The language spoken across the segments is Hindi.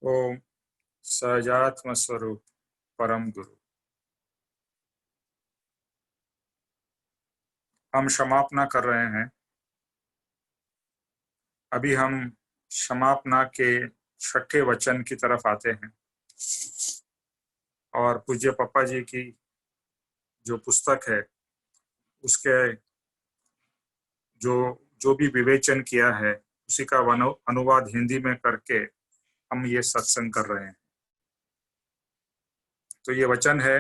ओम सहजात्म स्वरूप परम गुरु। हम क्षमापना कर रहे हैं। अभी हम क्षमापना के छठे वचन की तरफ आते हैं और पूज्य पप्पा जी की जो पुस्तक है उसके जो जो भी विवेचन किया है उसी का अनुवाद हिंदी में करके हम ये सत्संग कर रहे हैं। तो ये वचन है,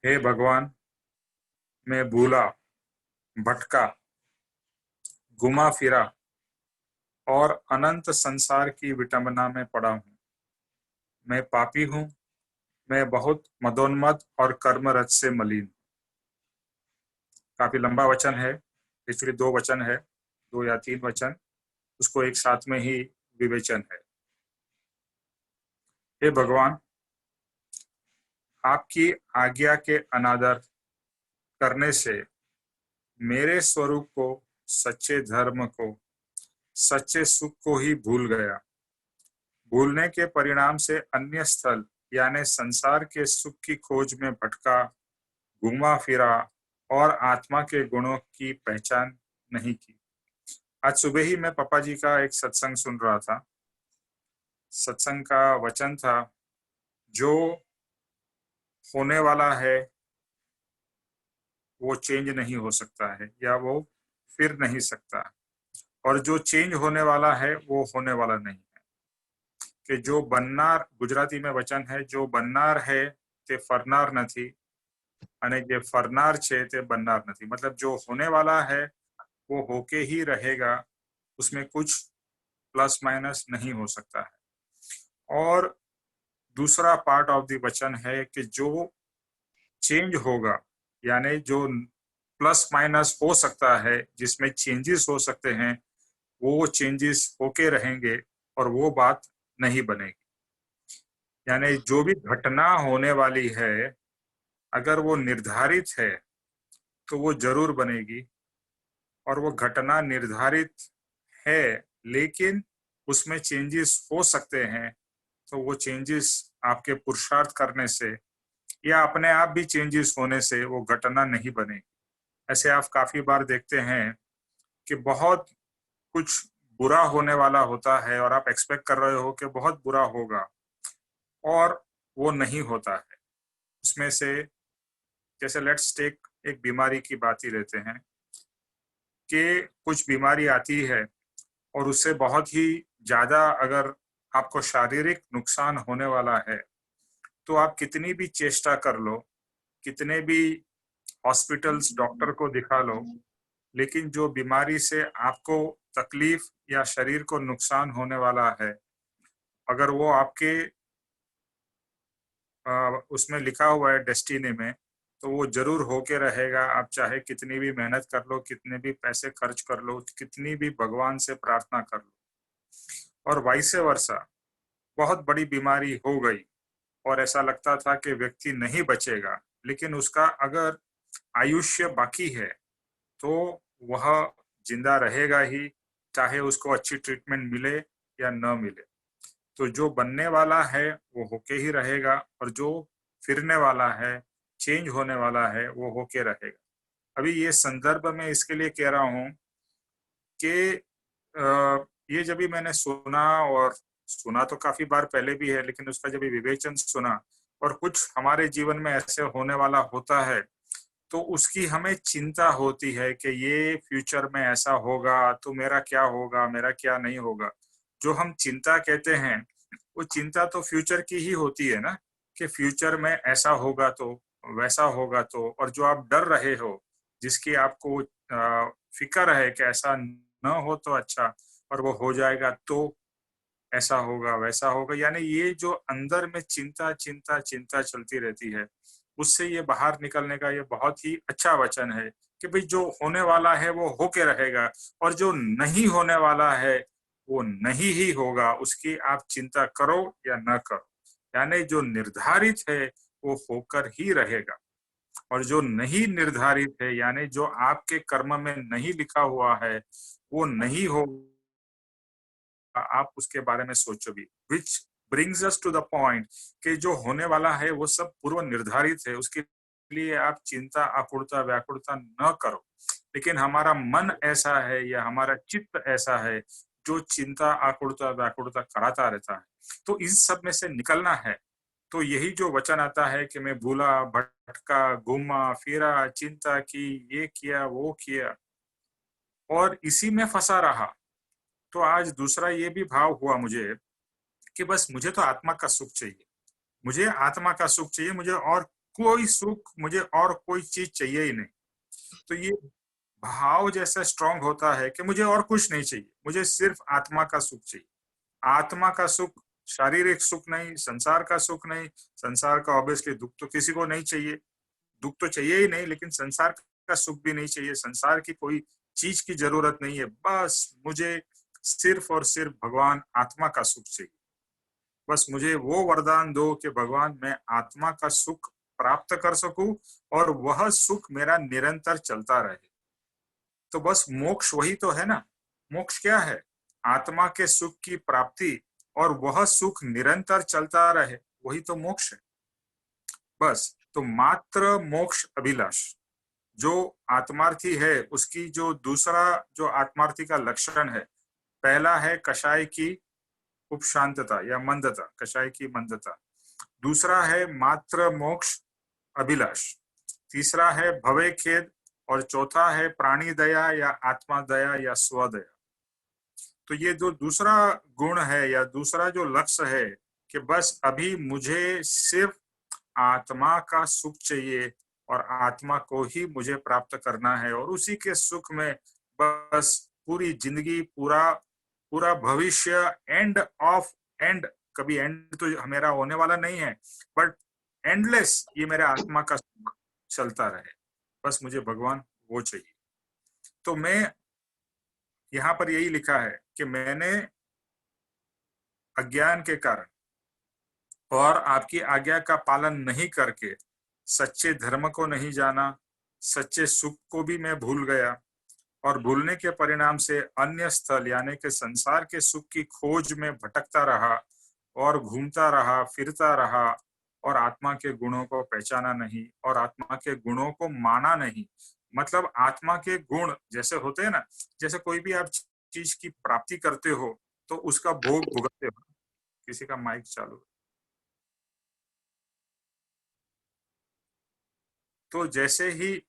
हे भगवान, मैं भूला, भटका, घुमा फिरा और अनंत संसार की विटंबना में पड़ा हूँ। मैं पापी हूँ, मैं बहुत मदोन्मत्त और कर्मरत से मलिन। काफी लंबा वचन है, एक्चुअली 2 वचन है, 2 या 3 वचन, उसको एक साथ में ही विवेचन है। हे भगवान, आपकी आज्ञा के अनादर करने से मेरे स्वरूप को, सच्चे धर्म को, सच्चे सुख को ही भूल गया। भूलने के परिणाम से अन्य स्थल यानी संसार के सुख की खोज में भटका, घूमा फिरा और आत्मा के गुणों की पहचान नहीं की। आज सुबह ही मैं पापा जी का एक सत्संग सुन रहा था। सत्संग का वचन था, जो होने वाला है वो चेंज नहीं हो सकता है या वो फिर नहीं सकता, और जो चेंज होने वाला है वो होने वाला नहीं है। कि जो बननार, गुजराती में वचन है, जो बननार है ते फरनार નથી અને જે फरनार છે તે बननार નથી। मतलब जो होने वाला है वो होके ही रहेगा, उसमें कुछ प्लस माइनस नहीं हो सकता है। और दूसरा पार्ट ऑफ द वचन है कि जो चेंज होगा यानी जो प्लस माइनस हो सकता है, जिसमें चेंजेस हो सकते हैं, वो चेंजेस होके रहेंगे और वो बात नहीं बनेगी। यानी जो भी घटना होने वाली है अगर वो निर्धारित है तो वो जरूर बनेगी, और वो घटना निर्धारित है लेकिन उसमें चेंजेस हो सकते हैं, तो वो चेंजेस आपके पुरुषार्थ करने से या अपने आप भी चेंजेस होने से वो घटना नहीं बनेगी। ऐसे आप काफी बार देखते हैं कि बहुत कुछ बुरा होने वाला होता है और आप एक्सपेक्ट कर रहे हो कि बहुत बुरा होगा और वो नहीं होता है। उसमें से जैसे लेट्स टेक एक बीमारी की बात ही लेते हैं कि कुछ बीमारी आती है और उससे बहुत ही ज्यादा अगर आपको शारीरिक नुकसान होने वाला है तो आप कितनी भी चेष्टा कर लो, कितने भी हॉस्पिटल्स डॉक्टर को दिखा लो, लेकिन जो बीमारी से आपको तकलीफ या शरीर को नुकसान होने वाला है, अगर वो आपके उसमें लिखा हुआ है डेस्टिनी में, तो वो जरूर होके रहेगा। आप चाहे कितनी भी मेहनत कर लो, कितने भी पैसे खर्च कर लो, कितनी भी भगवान से प्रार्थना कर लो, और वाइसे वर्षा बहुत बड़ी बीमारी हो गई और ऐसा लगता था कि व्यक्ति नहीं बचेगा, लेकिन उसका अगर आयुष्य बाकी है तो वह जिंदा रहेगा ही, चाहे उसको अच्छी ट्रीटमेंट मिले या न मिले। तो जो बनने वाला है वो होके ही रहेगा, और जो फिरने वाला है, चेंज होने वाला है, वो होके रहेगा। अभी ये संदर्भ में इसके लिए कह रहा हूँ कि ये जब भी मैंने सुना, और सुना तो काफी बार पहले भी है, लेकिन उसका जब विवेचन सुना और कुछ हमारे जीवन में ऐसे होने वाला होता है तो उसकी हमें चिंता होती है कि ये फ्यूचर में ऐसा होगा तो मेरा क्या होगा, मेरा क्या नहीं होगा। जो हम चिंता कहते हैं वो चिंता तो फ्यूचर की ही होती है ना, कि फ्यूचर में ऐसा होगा तो, वैसा होगा तो। और जो आप डर रहे हो, जिसकी आपको फिक्र है कि ऐसा न हो तो अच्छा, और वो हो जाएगा तो ऐसा होगा वैसा होगा, यानी ये जो अंदर में चिंता चिंता चिंता चलती रहती है, उससे ये बाहर निकलने का ये बहुत ही अच्छा वचन है कि भाई जो होने वाला है वो होके रहेगा, और जो नहीं होने वाला है वो नहीं ही होगा, उसकी आप चिंता करो या न करो। यानी जो निर्धारित है वो होकर ही रहेगा, और जो नहीं निर्धारित है यानी जो आपके कर्म में नहीं लिखा हुआ है वो नहीं होगा, आप उसके बारे में सोचो भी। Which brings us to the point कि जो होने वाला है वो सब पूर्व निर्धारित है, उसके लिए आप चिंता, आकुलता, व्याकुलता न करो। लेकिन हमारा मन ऐसा है या हमारा चित्त ऐसा है जो चिंता, आकुलता, व्याकुलता कराता रहता है। तो इस सब में से निकलना है। तो यही जो वचन आता है कि मैं भूला, भटका, घूमा फिरा, चिंता की, ये किया, वो किया और इसी में फंसा रहा। तो आज दूसरा ये भी भाव हुआ मुझे कि बस मुझे तो आत्मा का सुख चाहिए, मुझे आत्मा का सुख चाहिए, मुझे और कोई सुख, मुझे और कोई चीज चाहिए ही नहीं। तो ये भाव जैसा स्ट्रांग होता है कि मुझे और कुछ नहीं चाहिए, मुझे सिर्फ आत्मा का सुख चाहिए। आत्मा का सुख, शारीरिक सुख नहीं, संसार का सुख नहीं। संसार का ऑब्वियसली दुख तो किसी को नहीं चाहिए, दुख तो चाहिए ही नहीं, लेकिन संसार का सुख भी नहीं चाहिए। संसार की कोई चीज की जरूरत नहीं है, बस मुझे सिर्फ और सिर्फ भगवान आत्मा का सुख चाहिए। बस मुझे वो वरदान दो कि भगवान मैं आत्मा का सुख प्राप्त कर सकूं और वह सुख मेरा निरंतर चलता रहे। तो बस मोक्ष वही तो है ना। मोक्ष क्या है? आत्मा के सुख की प्राप्ति और वह सुख निरंतर चलता रहे, वही तो मोक्ष है। बस तो मात्र मोक्ष अभिलाष जो आत्मार्थी है, उसकी जो दूसरा जो आत्मार्थी का लक्षण है, पहला है कषाय की उपशांतता या मंदता, कषाय की मंदता। दूसरा है मात्र मोक्ष अभिलाष। तीसरा है भवे खेद और चौथा है प्राणी दया या आत्मा दया या स्वदया। तो ये जो दूसरा गुण है या दूसरा जो लक्ष्य है कि बस अभी मुझे सिर्फ आत्मा का सुख चाहिए और आत्मा को ही मुझे प्राप्त करना है और उसी के सुख में बस पूरी जिंदगी, पूरा पूरा भविष्य, एंड ऑफ एंड, कभी एंड तो मेरा होने वाला नहीं है, बट एंडलेस ये मेरे आत्मा का सुख चलता रहे। बस मुझे भगवान वो चाहिए। तो मैं यहाँ पर यही लिखा है कि मैंने अज्ञान के कारण और आपकी आज्ञा का पालन नहीं करके सच्चे धर्म को नहीं जाना, सच्चे सुख को भी मैं भूल गया और भूलने के परिणाम से अन्य स्थल यानी कि संसार के सुख की खोज में भटकता रहा और घूमता रहा, फिरता रहा और आत्मा के गुणों को पहचाना नहीं और आत्मा के गुणों को माना नहीं। मतलब आत्मा के गुण जैसे होते हैं ना, जैसे कोई भी आप चीज की प्राप्ति करते हो तो उसका भोग भुगतते हो। किसी का माइक चालू। तो जैसे ही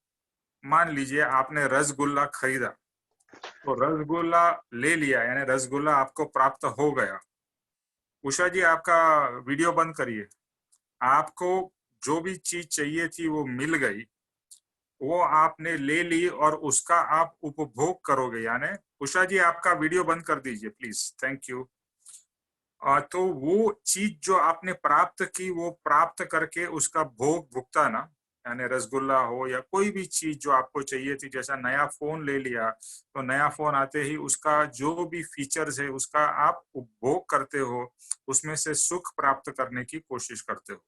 मान लीजिए आपने रसगुल्ला खरीदा, तो रसगुल्ला ले लिया यानी रसगुल्ला आपको प्राप्त हो गया। उषा जी आपका वीडियो बंद करिए। आपको जो भी चीज चाहिए थी वो मिल गई, वो आपने ले ली और उसका आप उपभोग करोगे। यानी उषा जी आपका वीडियो बंद कर दीजिए प्लीज, थैंक यू। तो वो चीज जो आपने प्राप्त की, वो प्राप्त करके उसका भोग भुगता ना, यानी रसगुल्ला हो या कोई भी चीज जो आपको चाहिए थी, जैसा नया फोन ले लिया तो नया फोन आते ही उसका जो भी फीचर्स है उसका आप उपभोग करते हो, उसमें से सुख प्राप्त करने की कोशिश करते हो।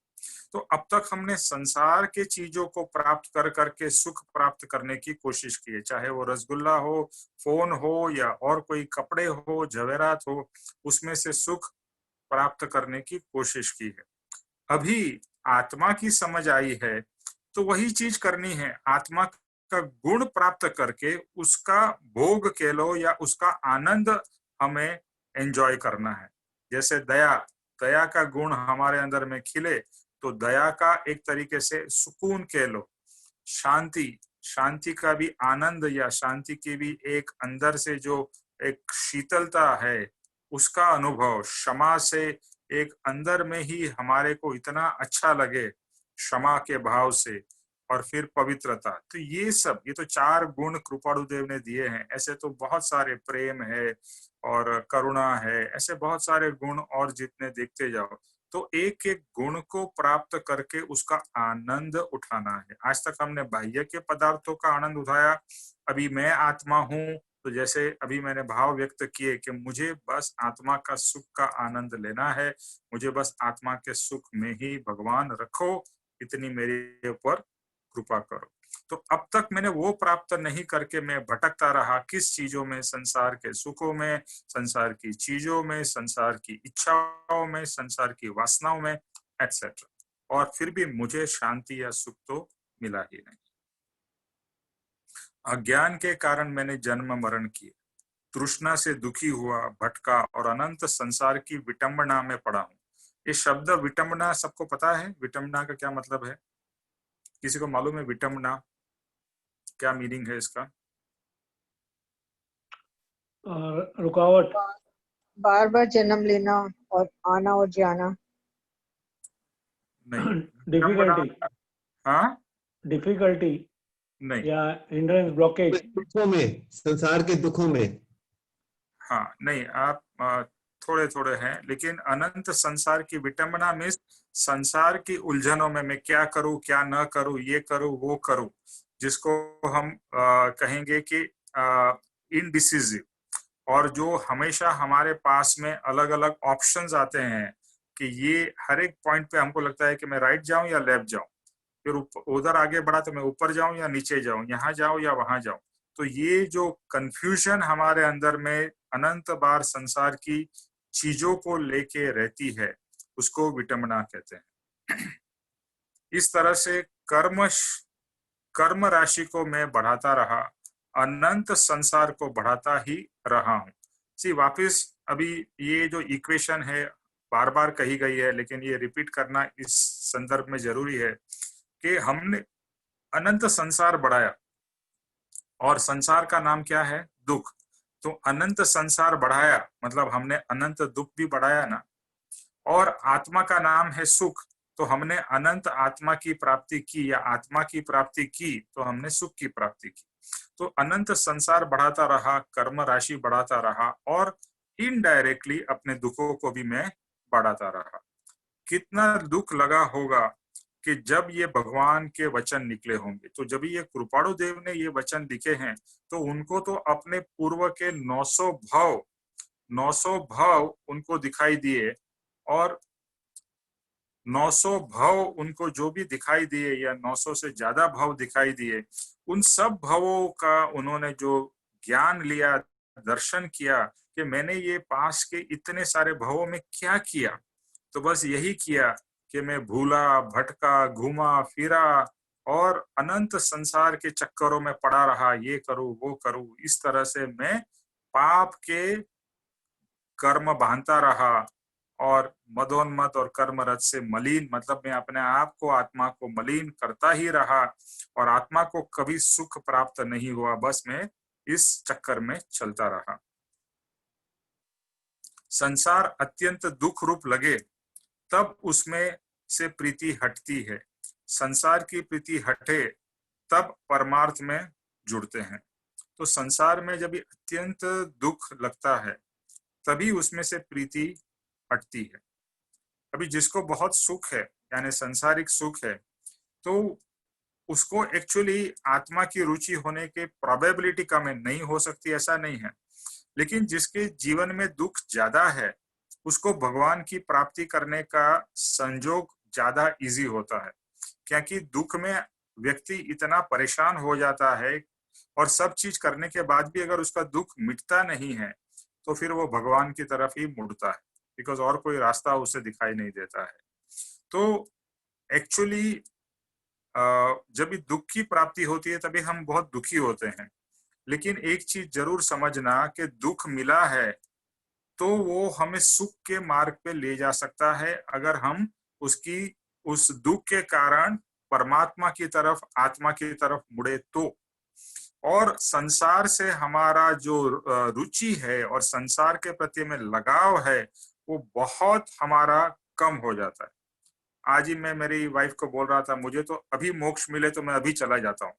तो अब तक हमने संसार के चीजों को प्राप्त कर करके सुख प्राप्त करने की कोशिश की है, चाहे वो रसगुल्ला हो, फोन हो या और कोई कपड़े हो, जवेरात हो, उसमें से सुख प्राप्त करने की कोशिश की है। अभी आत्मा की समझ आई है तो वही चीज करनी है, आत्मा का गुण प्राप्त करके उसका भोग कह लो या उसका आनंद हमें एंजॉय करना है। जैसे दया, दया का गुण हमारे अंदर में खिले तो दया का एक तरीके से सुकून कह लो। शांति, शांति का भी आनंद या शांति की भी एक अंदर से जो एक शीतलता है उसका अनुभव, क्षमा से एक अंदर में ही हमारे को इतना अच्छा लगे क्षमा के भाव से, और फिर पवित्रता। तो ये सब, ये तो 4 गुण कृपाणु देव ने दिए हैं। ऐसे तो बहुत सारे, प्रेम है और करुणा है, ऐसे बहुत सारे गुण और जितने देखते जाओ। तो एक एक गुण को प्राप्त करके उसका आनंद उठाना है। आज तक हमने बाह्य के पदार्थों का आनंद उठाया, अभी मैं आत्मा हूँ तो जैसे अभी मैंने भाव व्यक्त किए कि मुझे बस आत्मा का सुख का आनंद लेना है, मुझे बस आत्मा के सुख में ही भगवान रखो, इतनी मेरे ऊपर कृपा करो। तो अब तक मैंने वो प्राप्त नहीं करके मैं भटकता रहा किस चीजों में, संसार के सुखों में, संसार की चीजों में, संसार की इच्छाओं में, संसार की वासनाओं में, एक्सेट्रा। और फिर भी मुझे शांति या सुख तो मिला ही नहीं। अज्ञान के कारण मैंने जन्म मरण किए, तृष्णा से दुखी हुआ, भटका और अनंत संसार की विटंबना में पड़ा हूं। ये शब्द विटंबना सबको पता है? विटंबना का क्या मतलब है? किसी को मालूम है विटंबना क्या मीनिंग है इसका? रुकावट, बार बार जन्म लेना और आना और जाना। नहीं, डिफिकल्टी, हाँ डिफिकल्टी नहीं, या हिंड्रेंस, ब्लॉकेज। दुखों में, संसार के दुखों में। हाँ नहीं, आप थोड़े थोड़े हैं, लेकिन अनंत संसार की विटंबना में संसार की उलझनों में मैं क्या करूं क्या न करूं, ये करूं वो करूं, जिसको हम कहेंगे कि इनडिसिसिव, और जो हमेशा हमारे पास में अलग अलग ऑप्शंस आते हैं कि ये हर एक पॉइंट पे हमको लगता है कि मैं राइट जाऊं या लेफ्ट जाऊं, फिर उधर आगे बढ़ा तो मैं ऊपर जाऊं या नीचे जाऊं, यहाँ जाऊं या वहां जाऊं। तो ये जो कंफ्यूजन हमारे अंदर में अनंत बार संसार की चीजों को लेके रहती है, उसको विटंबना कहते हैं। इस तरह से कर्म राशि को मैं बढ़ाता रहा, अनंत संसार को बढ़ाता ही रहा हूं। सी वापिस अभी ये जो इक्वेशन है बार बार कही गई है, लेकिन ये रिपीट करना इस संदर्भ में जरूरी है कि हमने अनंत संसार बढ़ाया, और संसार का नाम क्या है? दुख। तो अनंत संसार बढ़ाया मतलब हमने अनंत दुख भी बढ़ाया ना। और आत्मा का नाम है सुख, तो हमने अनंत आत्मा की प्राप्ति की, या आत्मा की प्राप्ति की तो हमने सुख की प्राप्ति की। तो अनंत संसार बढ़ाता रहा, कर्म राशि बढ़ाता रहा, और इनडायरेक्टली अपने दुखों को भी मैं बढ़ाता रहा। कितना दुख लगा होगा कि जब ये भगवान के वचन निकले होंगे। तो जब ये कृपाणु देव ने ये वचन लिखे हैं, तो उनको तो अपने पूर्व के 900 भाव उनको दिखाई दिए, और 900 भाव उनको जो भी दिखाई दिए, या 900 से ज्यादा भाव दिखाई दिए, उन सब भावों का उन्होंने जो ज्ञान लिया, दर्शन किया कि मैंने ये पास के इतने सारे भावों में क्या किया। तो बस यही किया कि मैं भूला, भटका, घूमा फिरा और अनंत संसार के चक्करों में पड़ा रहा, ये करूं वो करूं। इस तरह से मैं पाप के कर्म बांधता रहा, और मदोन्मत और कर्म रज से मलिन, मतलब मैं अपने आप को, आत्मा को मलिन करता ही रहा, और आत्मा को कभी सुख प्राप्त नहीं हुआ। बस मैं इस चक्कर में चलता रहा। संसार अत्यंत दुख रूप लगे तब उसमें से प्रीति हटती है, संसार की प्रीति हटे तब परमार्थ में जुड़ते हैं। तो संसार में जब अत्यंत दुख लगता है तभी उसमें से प्रीति हटती है। अभी जिसको बहुत सुख है, यानी संसारिक सुख है, तो उसको एक्चुअली आत्मा की रुचि होने के प्रोबेबिलिटी कम है, नहीं हो सकती ऐसा नहीं है। लेकिन जिसके जीवन में दुख ज्यादा है, उसको भगवान की प्राप्ति करने का संजोग ज्यादा इजी होता है, क्योंकि दुख में व्यक्ति इतना परेशान हो जाता है, और सब चीज करने के बाद भी अगर उसका दुख मिटता नहीं है, तो फिर वो भगवान की तरफ ही मुड़ता है, बिकॉज और कोई रास्ता उसे दिखाई नहीं देता है। तो एक्चुअली जब भी दुख की प्राप्ति होती है तभी हम बहुत दुखी होते हैं। लेकिन एक चीज जरूर समझना कि दुख मिला है तो वो हमें सुख के मार्ग पे ले जा सकता है, अगर हम उस दुख के कारण परमात्मा की तरफ, आत्मा की तरफ मुड़े तो। और संसार से हमारा जो रुचि है और संसार के प्रति में लगाव है, वो बहुत हमारा कम हो जाता है। आज ही मैं मेरी वाइफ को बोल रहा था, मुझे तो अभी मोक्ष मिले तो मैं अभी चला जाता हूँ।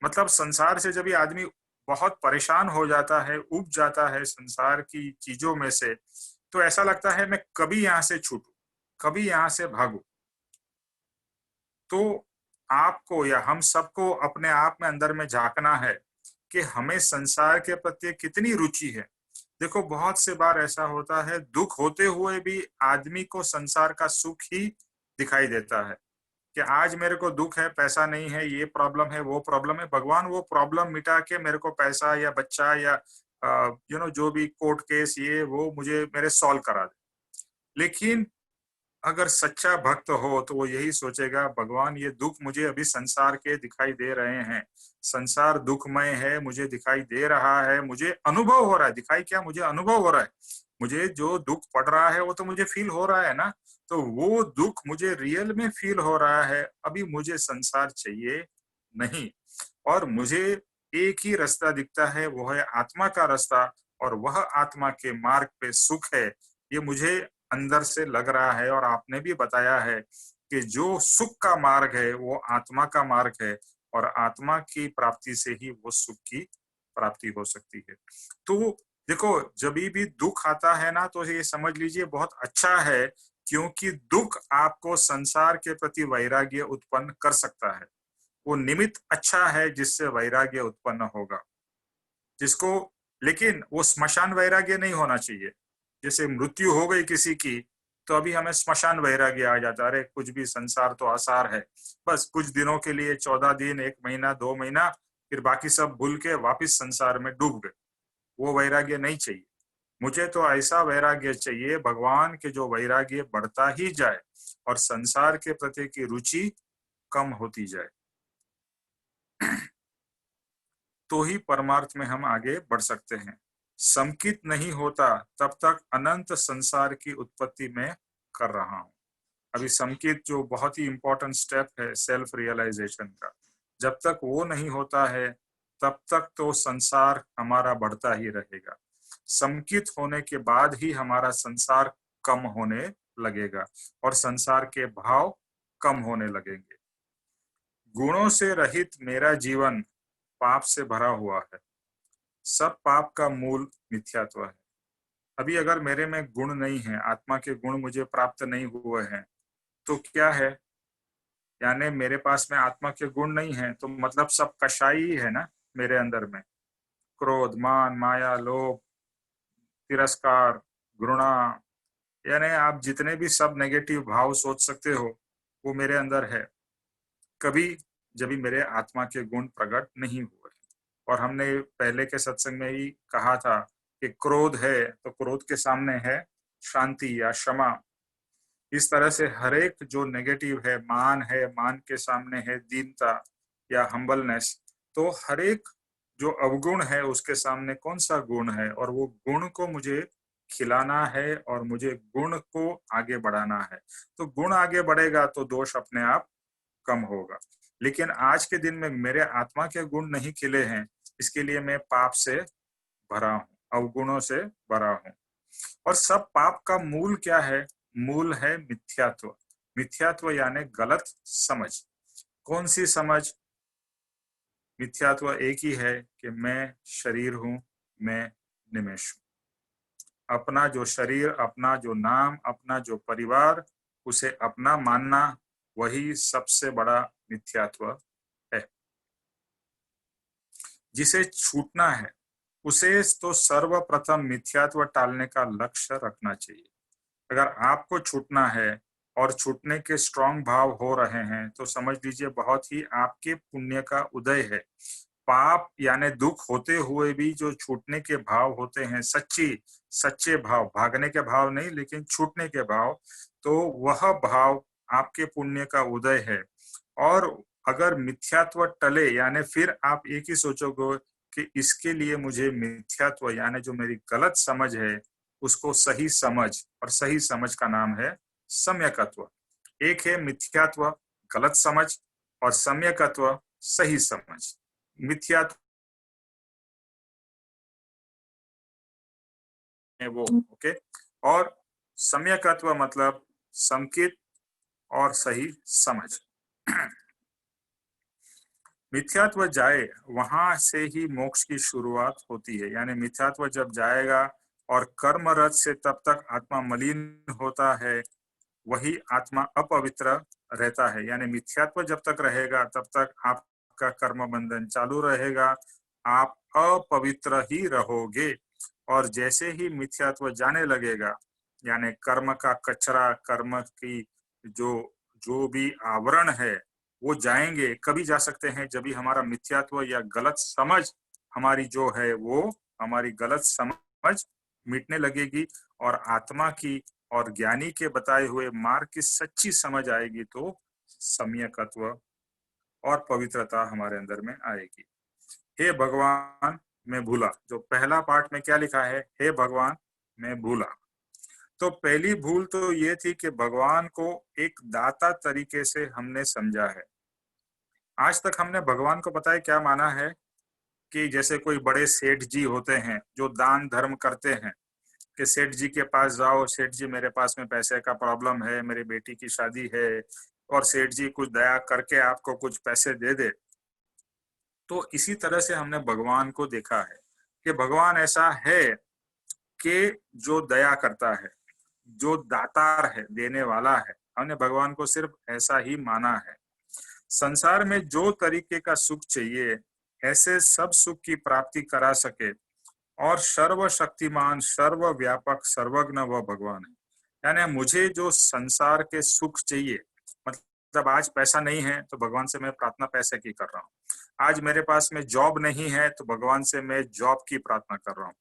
मतलब संसार से जब आदमी बहुत परेशान हो जाता है, उब जाता है संसार की चीजों में से, तो ऐसा लगता है मैं कभी यहाँ से छूटूं, कभी यहाँ से भागूं। तो आपको या हम सबको अपने आप में अंदर में झांकना है कि हमें संसार के प्रति कितनी रुचि है। देखो बहुत से बार ऐसा होता है, दुख होते हुए भी आदमी को संसार का सुख ही दिखाई देता है, कि आज मेरे को दुख है, पैसा नहीं है, ये प्रॉब्लम है, वो प्रॉब्लम है, भगवान वो प्रॉब्लम मिटा के मेरे को पैसा या बच्चा या जो भी कोर्ट केस ये वो मुझे मेरे सॉल्व करा दे। लेकिन अगर सच्चा भक्त हो तो वो यही सोचेगा, भगवान ये दुख मुझे अभी संसार के दिखाई दे रहे हैं, संसार दुखमय है, मुझे दिखाई दे रहा है, मुझे अनुभव हो रहा है, दिखाई क्या, मुझे अनुभव हो रहा है, मुझे जो दुख पड़ रहा है वो तो मुझे फील हो रहा है ना, तो वो दुख मुझे रियल में फील हो रहा है, अभी मुझे संसार चाहिए नहीं। और मुझे एक ही रास्ता दिखता है, वो है आत्मा का रास्ता, और वह आत्मा के मार्ग पे सुख है, ये मुझे अंदर से लग रहा है। और आपने भी बताया है कि जो सुख का मार्ग है वो आत्मा का मार्ग है, और आत्मा की प्राप्ति से ही वो सुख की प्राप्ति हो सकती है। तो देखो, जब भी दुख आता है ना, तो ये समझ लीजिए बहुत अच्छा है, क्योंकि दुख आपको संसार के प्रति वैराग्य उत्पन्न कर सकता है। वो निमित्त अच्छा है जिससे वैराग्य उत्पन्न होगा, जिसको, लेकिन वो स्मशान वैराग्य नहीं होना चाहिए। जैसे मृत्यु हो गई किसी की, तो अभी हमें स्मशान वैराग्य आ जाता, अरे कुछ भी, संसार तो आसार है, बस कुछ दिनों के लिए, 14 दिन, 1 महीना, 2 महीना, फिर बाकी सब भूल के वापिस संसार में डूब गए। वो वैराग्य नहीं चाहिए। मुझे तो ऐसा वैराग्य चाहिए, भगवान के जो वैराग्य बढ़ता ही जाए और संसार के प्रति की रुचि कम होती जाए, तो ही परमार्थ में हम आगे बढ़ सकते हैं। संकित नहीं होता तब तक अनंत संसार की उत्पत्ति में कर रहा हूं। अभी संकित जो बहुत ही इंपॉर्टेंट स्टेप है सेल्फ रियलाइजेशन का, जब तक वो नहीं होता है तब तक तो संसार हमारा बढ़ता ही रहेगा। संकित होने के बाद ही हमारा संसार कम होने लगेगा और संसार के भाव कम होने लगेंगे। गुणों से रहित मेरा जीवन पाप से भरा हुआ है। सब पाप का मूल मिथ्यात्व है। अभी अगर मेरे में गुण नहीं है, आत्मा के गुण मुझे प्राप्त नहीं हुए हैं, तो क्या है, यानी मेरे पास में आत्मा के गुण नहीं है, तो मतलब सब कषाई है ना मेरे अंदर में। क्रोध, मान, माया, लोभ, तिरस्कार, घृणा, यानी आप जितने भी सब नेगेटिव भाव सोच सकते हो वो मेरे अंदर है। कभी जब भी मेरे आत्मा के गुण प्रकट नहीं हुए। और हमने पहले के सत्संग में ही कहा था कि क्रोध है तो क्रोध के सामने है शांति या क्षमा। इस तरह से हर एक जो नेगेटिव है, मान है, मान के सामने है दीनता या हम्बलनेस। तो हर एक जो अवगुण है उसके सामने कौन सा गुण है, और वो गुण को मुझे खिलाना है और मुझे गुण को आगे बढ़ाना है। तो गुण आगे बढ़ेगा तो दोष अपने आप कम होगा। लेकिन आज के दिन में मेरे आत्मा के गुण नहीं खिले हैं, इसके लिए मैं पाप से भरा हूं, अवगुणों से भरा हूं। और सब पाप का मूल क्या है? मूल है मिथ्यात्व। मिथ्यात्व यानी गलत समझ। कौन सी समझ? मिथ्यात्व एक ही है कि मैं शरीर हूं, मैं निमेष हूं। अपना जो शरीर, अपना जो नाम, अपना जो परिवार, उसे अपना मानना, वही सबसे बड़ा मिथ्यात्व है। जिसे छूटना है उसे तो सर्वप्रथम मिथ्यात्व टालने का लक्ष्य रखना चाहिए। अगर आपको छूटना है और छूटने के स्ट्रांग भाव हो रहे हैं तो समझ लीजिए बहुत ही आपके पुण्य का उदय है। पाप यानी दुख होते हुए भी जो छूटने के भाव होते हैं, सच्चे भाव, भागने के भाव नहीं लेकिन छूटने के भाव, तो वह भाव आपके पुण्य का उदय है। और अगर मिथ्यात्व टले, यानी फिर आप एक ही सोचोगे कि इसके लिए मुझे मिथ्यात्व यानी जो मेरी गलत समझ है उसको सही समझ, और सही समझ का नाम है सम्यकत्व। एक है मिथ्यात्व गलत समझ और सम्यकत्व सही समझ। मिथ्यात्व है वो, ओके, और सम्यकत्व मतलब संकित और सही समझ। मिथ्यात्व जाए वहां से ही मोक्ष की शुरुआत होती है। यानी मिथ्यात्व जब जाएगा और कर्म रज से तब तक आत्मा मलिन होता है, वही आत्मा अपवित्र रहता है। यानी मिथ्यात्व जब तक रहेगा तब तक आपका कर्म बंधन चालू रहेगा, आप अपवित्र ही रहोगे। और जैसे ही मिथ्यात्व जाने लगेगा, यानी कर्म का कचरा, कर्म की जो जो भी आवरण है वो जाएंगे। कभी जा सकते हैं जब भी हमारा मिथ्यात्व या गलत समझ हमारी जो है वो हमारी गलत समझ मिटने लगेगी और आत्मा की और ज्ञानी के बताए हुए मार्ग की सच्ची समझ आएगी, तो सम्यकत्व और पवित्रता हमारे अंदर में आएगी। हे भगवान मैं भूला, जो पहला पार्ट में क्या लिखा है, हे भगवान मैं भूला। तो पहली भूल तो ये थी कि भगवान को एक दाता तरीके से हमने समझा है। आज तक हमने भगवान को पता है क्या माना है कि जैसे कोई बड़े सेठ जी होते हैं जो दान धर्म करते हैं, कि सेठ जी के पास जाओ, सेठ जी मेरे पास में पैसे का प्रॉब्लम है, मेरी बेटी की शादी है, और सेठ जी कुछ दया करके आपको कुछ पैसे दे दे। तो इसी तरह से हमने भगवान को देखा है कि भगवान ऐसा है कि जो दया करता है, जो दातार है, देने वाला है। हमने भगवान को सिर्फ ऐसा ही माना है। संसार में जो तरीके का सुख चाहिए, ऐसे सब सुख की प्राप्ति करा सके और सर्वशक्तिमान, सर्वव्यापक, सर्वज्ञ वह भगवान है। यानी मुझे जो संसार के सुख चाहिए, मतलब आज पैसा नहीं है तो भगवान से मैं प्रार्थना पैसे की कर रहा हूँ। आज मेरे पास में जॉब नहीं है तो भगवान से मैं जॉब की प्रार्थना कर रहा हूँ।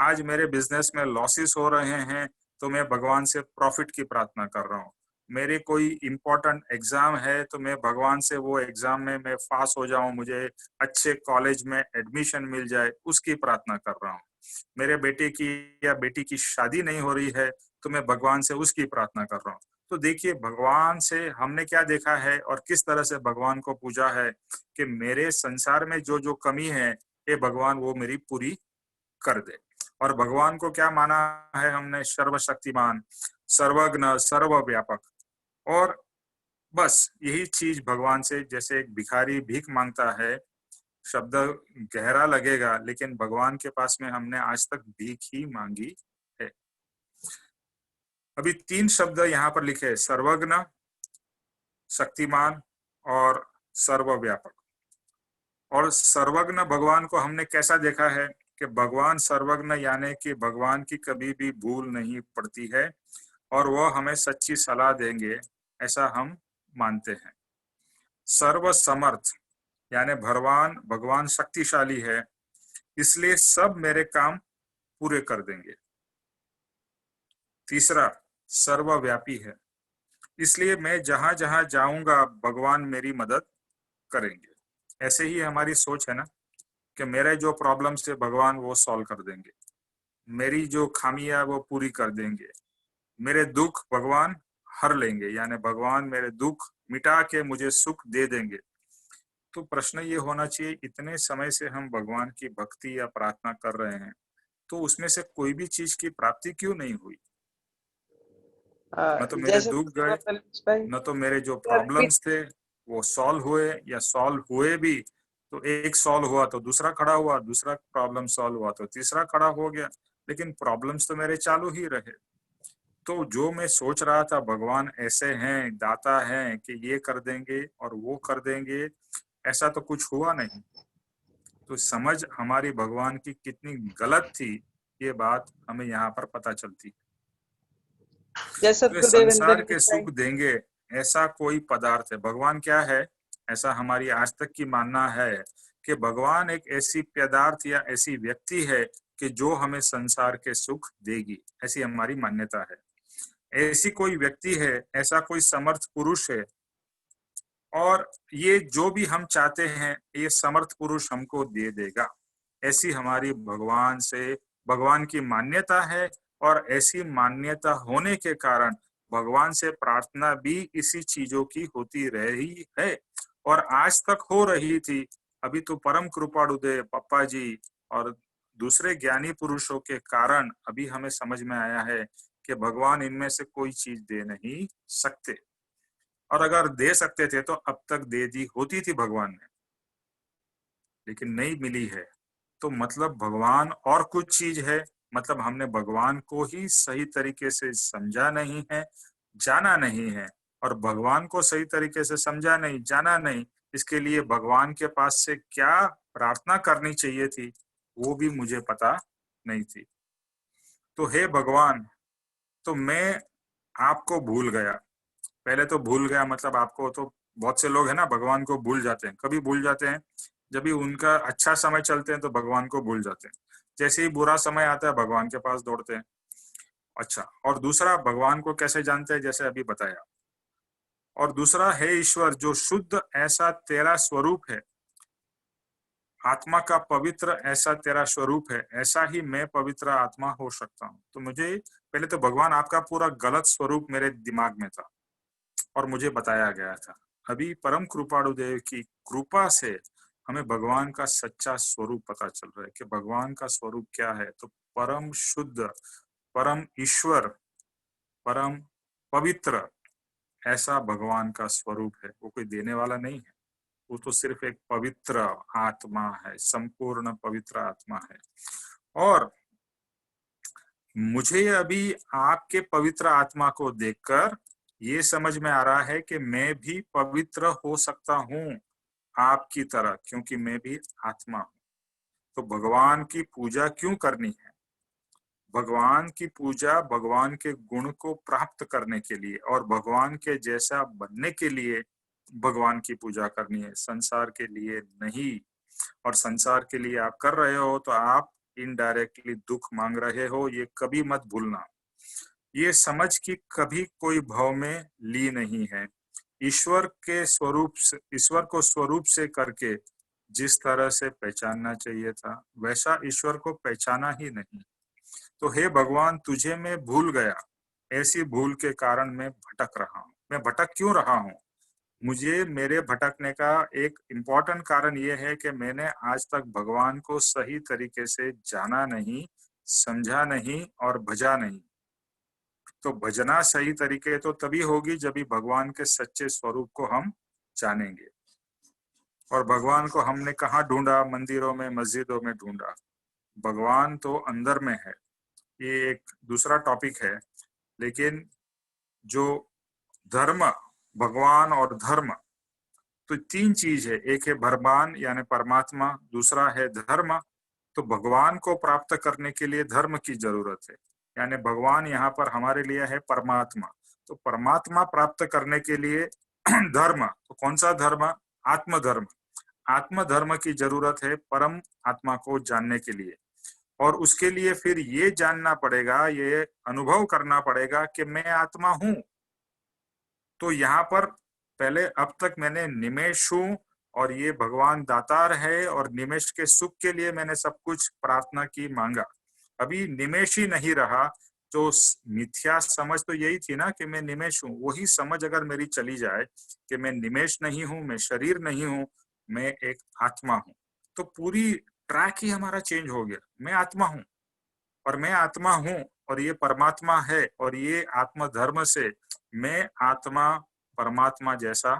आज मेरे बिजनेस में लॉसेस हो रहे हैं तो मैं भगवान से प्रॉफिट की प्रार्थना कर रहा हूँ। मेरे कोई इंपॉर्टेंट एग्जाम है तो मैं भगवान से वो एग्जाम में मैं पास हो जाऊं, मुझे अच्छे कॉलेज में एडमिशन मिल जाए, उसकी प्रार्थना कर रहा हूँ। मेरे बेटे की या बेटी की शादी नहीं हो रही है तो मैं भगवान से उसकी प्रार्थना कर रहा हूँ। तो देखिए भगवान से हमने क्या देखा है और किस तरह से भगवान को पूजा है कि मेरे संसार में जो जो कमी है ये भगवान वो मेरी पूरी कर दे। और भगवान को क्या माना है हमने, सर्वशक्तिमान, सर्वज्ञ, सर्वव्यापक। और बस यही चीज भगवान से, जैसे एक भिखारी भीख मांगता है, शब्द गहरा लगेगा लेकिन भगवान के पास में हमने आज तक भीख ही मांगी है। अभी 3 शब्द यहाँ पर लिखे, सर्वज्ञ, शक्तिमान और सर्वव्यापक। और सर्वज्ञ भगवान को हमने कैसा देखा है कि भगवान सर्वज्ञ यानी कि भगवान की कभी भी भूल नहीं पड़ती है और वह हमें सच्ची सलाह देंगे, ऐसा हम मानते हैं। सर्वसमर्थ यानी भगवान शक्तिशाली है, इसलिए सब मेरे काम पूरे कर देंगे। तीसरा, सर्वव्यापी है, इसलिए मैं जहां जहां जाऊंगा भगवान मेरी मदद करेंगे। ऐसे ही हमारी सोच है ना कि मेरे जो प्रॉब्लम्स है भगवान वो सॉल्व कर देंगे, मेरी जो खामियां वो पूरी कर देंगे, मेरे दुख भगवान हर लेंगे, यानी भगवान मेरे दुख मिटा के मुझे सुख दे देंगे। तो प्रश्न ये होना चाहिए, इतने समय से हम भगवान की भक्ति या प्रार्थना कर रहे हैं तो उसमें से कोई भी चीज की प्राप्ति क्यों नहीं हुई? न तो मेरे जैसे दुख गए, न तो मेरे जो प्रॉब्लम्स थे वो सॉल्व हुए, या सॉल्व हुए भी तो एक सॉल्व हुआ तो दूसरा खड़ा हुआ, दूसरा प्रॉब्लम सॉल्व हुआ तो तीसरा खड़ा हो गया, लेकिन प्रॉब्लम्स तो मेरे चालू ही रहे। तो जो मैं सोच रहा था भगवान ऐसे हैं, दाता हैं कि ये कर देंगे और वो कर देंगे, ऐसा तो कुछ हुआ नहीं। तो समझ हमारी भगवान की कितनी गलत थी, ये बात हमें यहाँ पर पता चलती। जैसे तो ये गुरुदेव संसार के सुख देंगे ऐसा कोई पदार्थ है? भगवान क्या है? ऐसा हमारी आज तक की मानना है कि भगवान एक ऐसी पदार्थ या ऐसी व्यक्ति है कि जो हमें संसार के सुख देगी, ऐसी हमारी मान्यता है। ऐसी कोई व्यक्ति है, ऐसा कोई समर्थ पुरुष है, और ये जो भी हम चाहते हैं ये समर्थ पुरुष हमको दे देगा, ऐसी हमारी भगवान से भगवान की मान्यता है। और ऐसी मान्यता होने के कारण भगवान से प्रार्थना भी इसी चीजों की होती रही है और आज तक हो रही थी। अभी तो परम कृपाळुदेव पप्पा जी और दूसरे ज्ञानी पुरुषों के कारण अभी हमें समझ में आया है कि भगवान इनमें से कोई चीज दे नहीं सकते, और अगर दे सकते थे तो अब तक दे दी होती थी भगवान ने, लेकिन नहीं मिली है। तो मतलब भगवान और कुछ चीज है, मतलब हमने भगवान को ही सही तरीके से समझा नहीं है, जाना नहीं है। और भगवान को सही तरीके से समझा नहीं, जाना नहीं, इसके लिए भगवान के पास से क्या प्रार्थना करनी चाहिए थी वो भी मुझे पता नहीं थी। तो हे भगवान, तो मैं आपको भूल गया। पहले तो भूल गया, मतलब आपको तो बहुत से लोग है ना भगवान को भूल जाते हैं। कभी भूल जाते हैं जब भी उनका अच्छा समय चलते हैं तो भगवान को भूल जाते हैं, जैसे ही बुरा समय आता है भगवान के पास दौड़ते हैं। अच्छा, और दूसरा भगवान को कैसे जानते हैं, जैसे अभी बताया। और दूसरा है ईश्वर जो शुद्ध ऐसा तेरा स्वरूप है, आत्मा का पवित्र ऐसा तेरा स्वरूप है, ऐसा ही मैं पवित्र आत्मा हो सकता हूँ। तो मुझे पहले तो भगवान आपका पूरा गलत स्वरूप मेरे दिमाग में था और मुझे बताया गया था। अभी परम कृपाणु देव की कृपा से हमें भगवान का सच्चा स्वरूप पता चल रहा है कि भगवान का स्वरूप क्या है। तो परम शुद्ध, परम ईश्वर, परम पवित्र ऐसा भगवान का स्वरूप है। वो कोई देने वाला नहीं है, वो तो सिर्फ एक पवित्र आत्मा है, संपूर्ण पवित्र आत्मा है। और मुझे अभी आपके पवित्र आत्मा को देखकर ये समझ में आ रहा है कि मैं भी पवित्र हो सकता हूँ आपकी तरह, क्योंकि मैं भी आत्मा हूँ। तो भगवान की पूजा क्यों करनी है? भगवान की पूजा भगवान के गुण को प्राप्त करने के लिए और भगवान के जैसा बनने के लिए भगवान की पूजा करनी है, संसार के लिए नहीं। और संसार के लिए आप कर रहे हो तो आप इनडायरेक्टली दुख मांग रहे हो, ये कभी मत भूलना। ये समझ कि कभी कोई भाव में ली नहीं है। ईश्वर के स्वरूप से, ईश्वर को स्वरूप से करके जिस तरह से पहचानना चाहिए था वैसा ईश्वर को पहचाना ही नहीं। तो हे भगवान, तुझे मैं भूल गया, ऐसी भूल के कारण मैं भटक रहा हूँ। मैं भटक क्यों रहा हूँ? मुझे मेरे भटकने का एक इम्पोर्टेंट कारण ये है कि मैंने आज तक भगवान को सही तरीके से जाना नहीं, समझा नहीं और भजा नहीं। तो भजना सही तरीके तो तभी होगी जब भी भगवान के सच्चे स्वरूप को हम जानेंगे। और भगवान को हमने कहाँ ढूंढा? मंदिरों में, मस्जिदों में ढूंढा। भगवान तो अंदर में है, ये एक दूसरा टॉपिक है। लेकिन जो धर्म, भगवान और धर्म, तो तीन चीज है। एक है भगवान यानी परमात्मा, दूसरा है धर्म। तो भगवान को प्राप्त करने के लिए धर्म की जरूरत है, यानी भगवान यहाँ पर हमारे लिए है परमात्मा। तो परमात्मा प्राप्त करने के लिए धर्म, तो कौन सा धर्म? आत्मधर्म। आत्मधर्म की जरूरत है परम आत्मा को जानने के लिए। और उसके लिए फिर ये जानना पड़ेगा, ये अनुभव करना पड़ेगा कि मैं आत्मा हूं। तो यहाँ पर पहले अब तक मैंने निमेष हूं और ये भगवान दातार है और निमेष के सुख के लिए मैंने सब कुछ प्रार्थना की, मांगा। अभी निमेष ही नहीं रहा। तो मिथ्या समझ तो यही थी ना कि मैं निमेष हूँ, वही समझ अगर मेरी चली जाए कि मैं निमेष नहीं हूँ, मैं शरीर नहीं हूँ, मैं एक आत्मा हूँ, तो पूरी ट्रैक ही हमारा चेंज हो गया। मैं आत्मा हूँ और मैं आत्मा हूँ और ये परमात्मा है, और ये आत्म धर्म से मैं आत्मा परमात्मा जैसा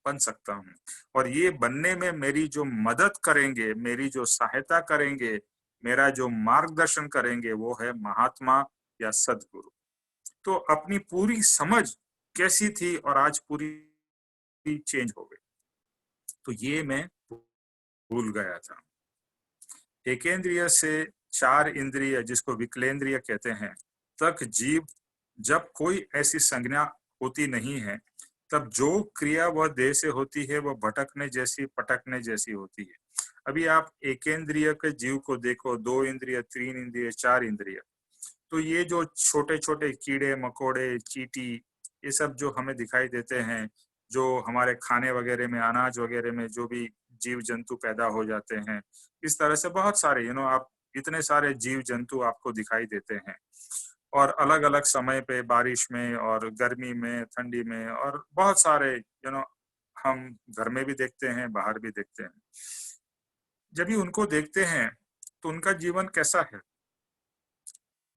बन सकता हूँ। और ये बनने में मेरी जो मदद करेंगे, मेरी जो सहायता करेंगे, मेरा जो मार्गदर्शन करेंगे, वो है महात्मा या सदगुरु। तो अपनी पूरी समझ कैसी थी और आज पूरी चेंज हो गई। तो ये मैं भूल गया था। एकेंद्रिय से चार इंद्रिय, जिसको विकलेंद्रिय कहते हैं, तक जीव जब कोई ऐसी संज्ञा होती नहीं है, तब जो क्रिया वह देह से होती है वह भटकने जैसी, पटकने जैसी होती है। अभी आप एकेंद्रिय के जीव को देखो, 2 इंद्रिय, 3 इंद्रिय, 4 इंद्रिय। तो ये जो छोटे छोटे कीड़े मकोड़े, चींटी, ये सब जो हमें दिखाई देते हैं, जो हमारे खाने वगैरह में, अनाज वगैरह में जो भी जीव जंतु पैदा हो जाते हैं, इस तरह से बहुत सारे आप इतने सारे जीव जंतु आपको दिखाई देते हैं। और अलग अलग समय पे, बारिश में और गर्मी में, ठंडी में, और बहुत सारे हम घर में भी देखते हैं, बाहर भी देखते हैं। जब भी उनको देखते हैं तो उनका जीवन कैसा है?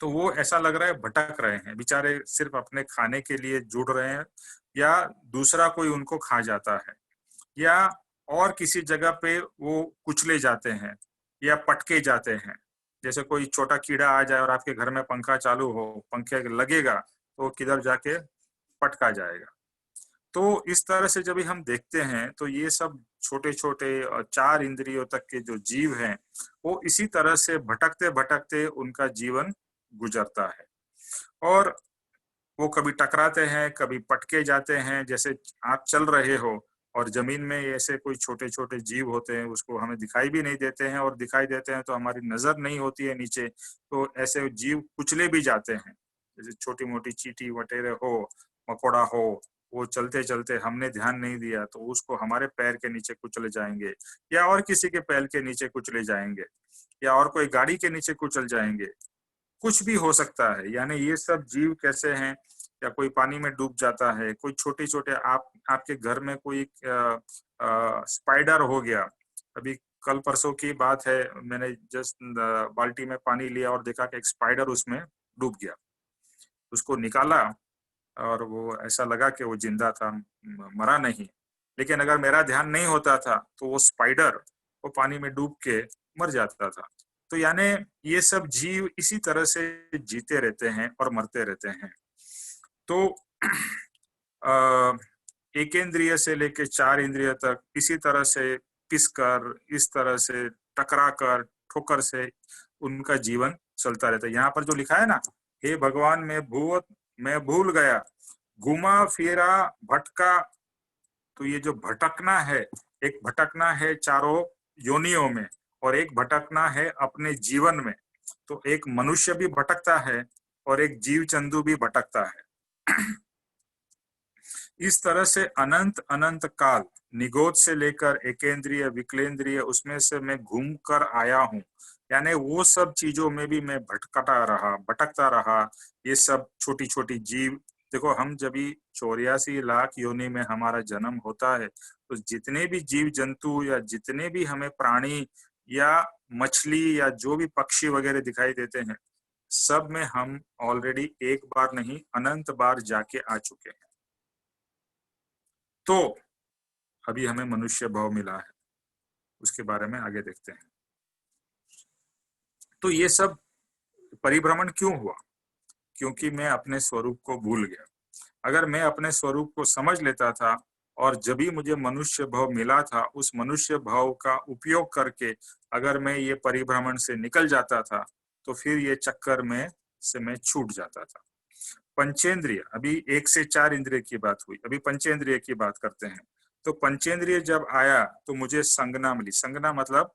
तो वो ऐसा लग रहा है भटक रहे हैं बेचारे, सिर्फ अपने खाने के लिए जुड़ रहे हैं, या दूसरा कोई उनको खा जाता है, या और किसी जगह पे वो कुचले जाते हैं या पटके जाते हैं। जैसे कोई छोटा कीड़ा आ जाए और आपके घर में पंखा चालू हो, पंखे लगेगा तो किधर जाके पटका जाएगा। तो इस तरह से जब हम देखते हैं तो ये सब छोटे छोटे 4 इंद्रियों तक के जो जीव हैं, वो इसी तरह से भटकते भटकते उनका जीवन गुजरता है। और वो कभी टकराते हैं, कभी पटके जाते हैं। जैसे आप चल रहे हो और जमीन में ऐसे कोई छोटे छोटे जीव होते हैं, उसको हमें दिखाई भी नहीं देते हैं, और दिखाई देते हैं तो हमारी नजर नहीं होती है नीचे, तो ऐसे जीव कुचले भी जाते हैं। जैसे छोटी मोटी चींटी वटेरे हो, मकोड़ा हो, वो चलते चलते हमने ध्यान नहीं दिया तो उसको हमारे पैर के नीचे कुचले जाएंगे, या और किसी के पैर के नीचे कुचले जाएंगे, या और कोई गाड़ी के नीचे कुचल जाएंगे। कुछ भी हो सकता है। यानी ये सब जीव कैसे हैं, या कोई पानी में डूब जाता है, कोई छोटे छोटे आपके घर में कोई स्पाइडर हो गया। अभी कल परसों की बात है, मैंने जस्ट बाल्टी में पानी लिया और देखा कि एक स्पाइडर उसमें डूब गया। उसको निकाला और वो ऐसा लगा कि वो जिंदा था, मरा नहीं। लेकिन अगर मेरा ध्यान नहीं होता था तो वो स्पाइडर वो पानी में डूब के मर जाता था। तो यानी ये सब जीव इसी तरह से जीते रहते हैं और मरते रहते हैं। तो एक इंद्रिय से लेके 4 इंद्रिय तक इसी तरह से पिसकर, इस तरह से टकरा कर, ठोकर से उनका जीवन चलता रहता है। यहाँ पर जो लिखा है ना, हे भगवान मैं भूल गया, घुमा फिरा भटका। तो ये जो भटकना है, एक भटकना है चारों योनियों में और एक भटकना है अपने जीवन में। तो एक मनुष्य भी भटकता है और एक जीव जंतु भी भटकता है। इस तरह से अनंत अनंत काल, निगोद से लेकर एकेंद्रिय विकलेंद्रिय, उसमें से मैं घूम कर आया हूँ। यानी वो सब चीजों में भी मैं भटकता रहा। ये सब छोटी छोटी जीव, देखो हम जब 84 लाख योनि में हमारा जन्म होता है, तो जितने भी जीव जंतु या जितने भी हमें प्राणी या मछली या जो भी पक्षी वगैरह दिखाई देते हैं, सब में हम ऑलरेडी एक बार नहीं अनंत बार जाके आ चुके हैं। तो अभी हमें मनुष्य भाव मिला है, उसके बारे में आगे देखते हैं। तो ये सब परिभ्रमण क्यों हुआ? क्योंकि मैं अपने स्वरूप को भूल गया। अगर मैं अपने स्वरूप को समझ लेता था और जब भी मुझे मनुष्य भाव मिला था, उस मनुष्य भाव का उपयोग करके अगर मैं ये परिभ्रमण से निकल जाता था, तो फिर ये चक्कर में से मैं छूट जाता था। पंचेंद्रिय, अभी 1 से 4 इंद्रिय की बात हुई, अभी पंचेंद्रिय की बात करते हैं। तो पंचेंद्रिय जब आया तो मुझे संज्ञा मिली। संज्ञा मतलब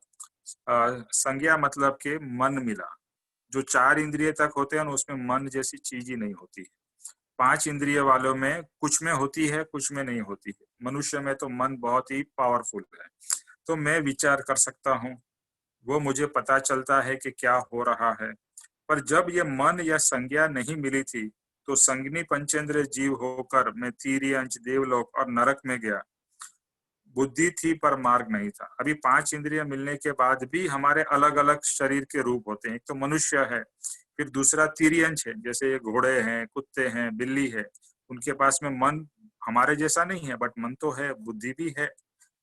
संज्ञा मतलब के मन मिला। जो 4 इंद्रिय तक होते हैं उसमें मन जैसी चीज ही नहीं होती है। 5 इंद्रिय वालों में कुछ में होती है, कुछ में नहीं होती है। मनुष्य में तो मन बहुत ही पावरफुल है। तो मैं विचार कर सकता हूँ, वो मुझे पता चलता है कि क्या हो रहा है। पर जब ये मन या संज्ञा नहीं मिली थी, तो संज्ञी पंचेंद्रिय जीव होकर मैं तिर्यंच, देवलोक और नरक में गया। बुद्धि थी पर मार्ग नहीं था। अभी 5 इंद्रिय मिलने के बाद भी हमारे अलग अलग शरीर के रूप होते हैं। एक तो मनुष्य है, फिर दूसरा तिर्यंच है, जैसे ये घोड़े हैं, कुत्ते हैं, बिल्ली है। उनके पास में मन हमारे जैसा नहीं है, बट मन तो है, बुद्धि भी है।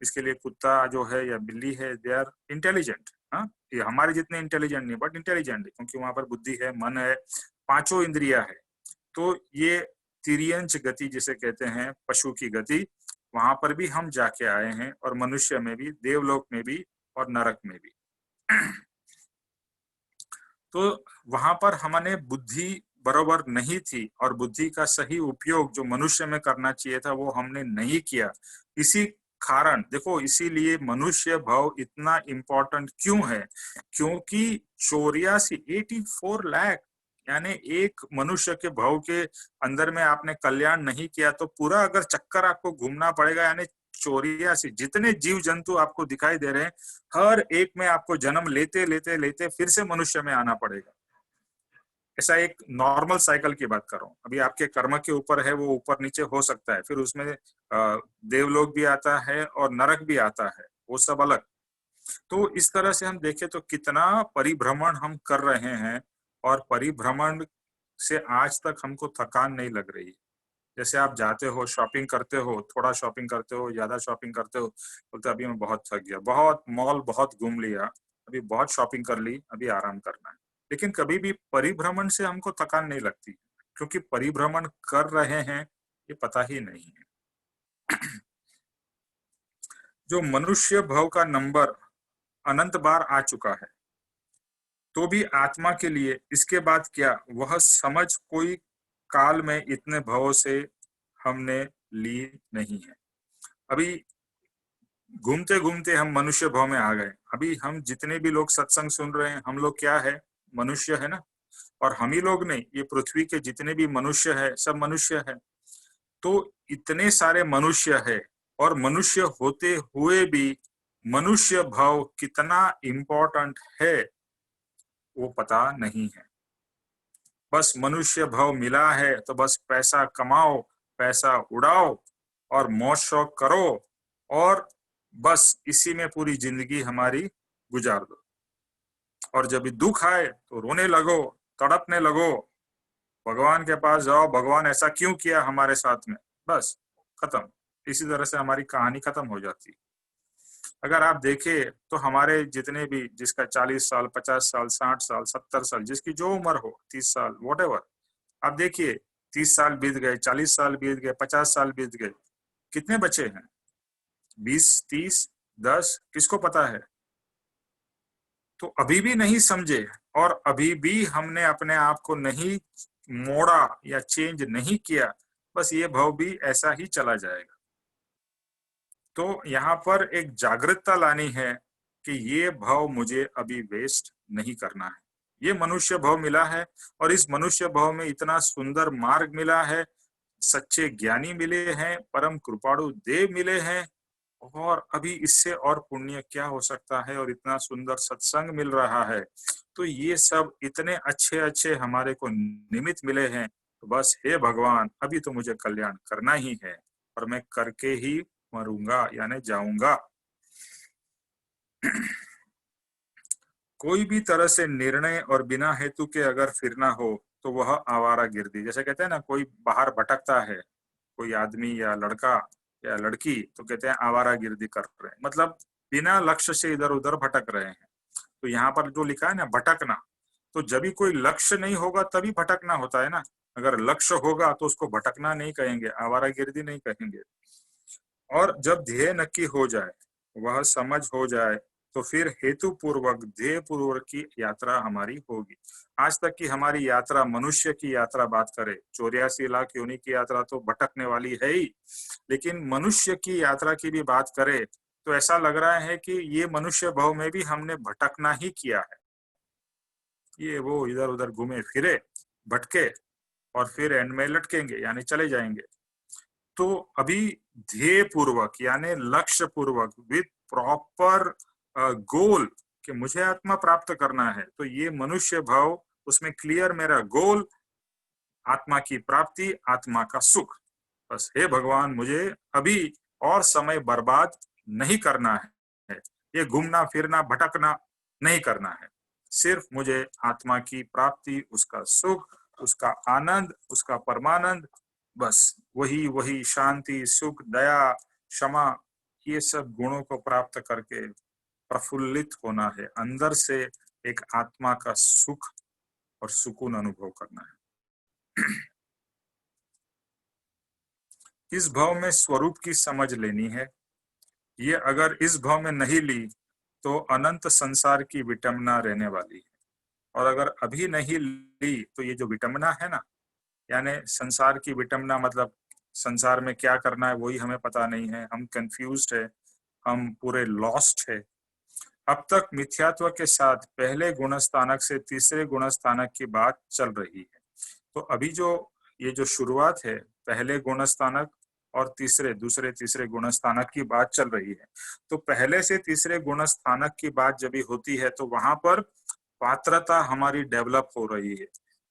इसके लिए कुत्ता जो है या बिल्ली है, दे आर इंटेलिजेंट। हाँ, ये हमारे जितने इंटेलिजेंट नहीं, बट इंटेलिजेंट है, क्योंकि वहां पर बुद्धि है, मन है, 5 इंद्रिया है। तो ये तिर्यंच गति जिसे कहते हैं, पशु की गति, वहां पर भी हम जाके आए हैं, और मनुष्य में भी, देवलोक में भी और नरक में भी। तो वहां पर हमने बुद्धि बराबर नहीं थी, और बुद्धि का सही उपयोग जो मनुष्य में करना चाहिए था वो हमने नहीं किया। इसी कारण देखो, इसीलिए मनुष्य भाव इतना इम्पोर्टेंट क्यों है? क्योंकि 84 लाख यानी एक मनुष्य के भाव के अंदर में आपने कल्याण नहीं किया, तो पूरा अगर चक्कर आपको घूमना पड़ेगा। यानी 84 जितने जीव जंतु आपको दिखाई दे रहे हैं, हर एक में आपको जन्म लेते लेते लेते फिर से मनुष्य में आना पड़ेगा। ऐसा एक नॉर्मल साइकिल की बात कर रहा हूँ। अभी आपके कर्म के ऊपर है, वो ऊपर नीचे हो सकता है, फिर उसमें देवलोक भी आता है और नरक भी आता है, वो सब अलग। तो इस तरह से हम देखें तो कितना परिभ्रमण हम कर रहे हैं, और परिभ्रमण से आज तक हमको थकान नहीं लग रही। जैसे आप जाते हो, शॉपिंग करते हो, थोड़ा शॉपिंग करते हो, ज्यादा शॉपिंग करते हो, बोलते अभी मैं बहुत थक गया, बहुत मॉल बहुत घूम लिया, अभी बहुत शॉपिंग कर ली, अभी आराम करना है। लेकिन कभी भी परिभ्रमण से हमको थकान नहीं लगती, क्योंकि परिभ्रमण कर रहे हैं ये पता ही नहीं है। जो मनुष्य भव का नंबर अनंत बार आ चुका है, तो भी आत्मा के लिए इसके बाद क्या, वह समझ कोई काल में इतने भवों से हमने ली नहीं है। अभी घूमते घूमते हम मनुष्य भाव में आ गए। अभी हम जितने भी लोग सत्संग सुन रहे हैं, हम लोग क्या है? मनुष्य है ना। और हम ही लोग नहीं, ये पृथ्वी के जितने भी मनुष्य है सब मनुष्य है। तो इतने सारे मनुष्य है और मनुष्य होते हुए भी मनुष्य भाव कितना इम्पोर्टेंट है वो पता नहीं है। बस मनुष्य भाव मिला है तो बस पैसा कमाओ, पैसा उड़ाओ और मौज शौक करो और बस इसी में पूरी जिंदगी हमारी गुजार दो। और जब भी दुख आए तो रोने लगो, तड़पने लगो, भगवान के पास जाओ, भगवान ऐसा क्यों किया हमारे साथ में, बस खत्म। इसी तरह से हमारी कहानी खत्म हो जाती। अगर आप देखें तो हमारे जितने भी, जिसका 40 साल, 50 साल, 60 साल, 70 साल, जिसकी जो उम्र हो, 30 साल, वॉटेवर, आप देखिए 30 साल बीत गए, 40 साल बीत गए, 50 साल बीत गए, कितने बचे हैं? 20, 30, 10, किसको पता है? तो अभी भी नहीं समझे और अभी भी हमने अपने आप को नहीं मोड़ा या चेंज नहीं किया, बस ये भाव भी ऐसा ही चला जाएगा। तो यहाँ पर एक जागरूकता लानी है कि ये भाव मुझे अभी वेस्ट नहीं करना है। ये मनुष्य भाव मिला है और इस मनुष्य भाव में इतना सुंदर मार्ग मिला है, सच्चे ज्ञानी मिले हैं, परम कृपाणु देव मिले हैं, और अभी इससे और पुण्य क्या हो सकता है? और इतना सुंदर सत्संग मिल रहा है। तो ये सब इतने अच्छे अच्छे हमारे को निमित्त मिले हैं। तो बस हे भगवान, अभी तो मुझे कल्याण करना ही है और मैं करके ही मरूंगा, यानी जाऊंगा। कोई भी तरह से निर्णय और बिना हेतु के अगर फिरना हो तो वह आवारा गिर्दी। जैसे कहते हैं ना, कोई बाहर भटकता है, कोई आदमी या लड़का या लड़की, तो कहते हैं आवारा गिर्दी कर रहे हैं, मतलब बिना लक्ष्य से इधर उधर भटक रहे हैं। तो यहाँ पर जो लिखा है ना भटकना, तो जब भी कोई लक्ष्य नहीं होगा तभी भटकना होता है ना। अगर लक्ष्य होगा तो उसको भटकना नहीं कहेंगे, आवारा गिर्दी नहीं कहेंगे। और जब ध्येय नक्की हो जाए, वह समझ हो जाए, तो फिर हेतु पूर्वक ध्येय पूर्वक की यात्रा हमारी होगी। आज तक की हमारी यात्रा, मनुष्य की यात्रा बात करें, 84 लाख योनि की यात्रा तो भटकने वाली है ही, लेकिन मनुष्य की यात्रा की भी बात करें तो ऐसा लग रहा है कि ये मनुष्य भाव में भी हमने भटकना ही किया है। ये वो इधर उधर घूमे फिरे, भटके और फिर एंड में लटकेंगे, यानी चले जाएंगे। तो अभी ध्येय पूर्वक यानी लक्ष्य पूर्वक विद प्रॉपर गोल कि मुझे आत्मा प्राप्त करना है, तो ये मनुष्य भाव, उसमें क्लियर मेरा गोल आत्मा की प्राप्ति, आत्मा का सुख। बस हे भगवान, मुझे अभी और समय बर्बाद नहीं करना है, ये घूमना फिरना भटकना नहीं करना है। सिर्फ मुझे आत्मा की प्राप्ति, उसका सुख, उसका आनंद, उसका परमानंद, बस वही वही शांति, सुख, दया, क्षमा, ये सब गुणों को प्राप्त करके प्रफुल्लित होना है, अंदर से एक आत्मा का सुख और सुकून अनुभव करना है। इस भाव में स्वरूप की समझ लेनी है। ये अगर इस भाव में नहीं ली तो अनंत संसार की विटंबना रहने वाली है। और अगर अभी नहीं ली तो ये जो विटंबना है ना, यानी संसार की विटंबना, मतलब संसार में क्या करना है वही हमें पता नहीं है, हम कंफ्यूज्ड है, हम पूरे लॉस्ट है। अब तक मिथ्यात्व के साथ पहले गुणस्थानक से तीसरे गुणस्थानक की बात चल रही है। तो अभी जो ये जो शुरुआत है, पहले गुणस्थानक और दूसरे तीसरे गुणस्थानक की बात चल रही है। तो पहले से तीसरे गुणस्थानक की बात जब भी होती है तो वहां पर पात्रता हमारी डेवलप हो रही है।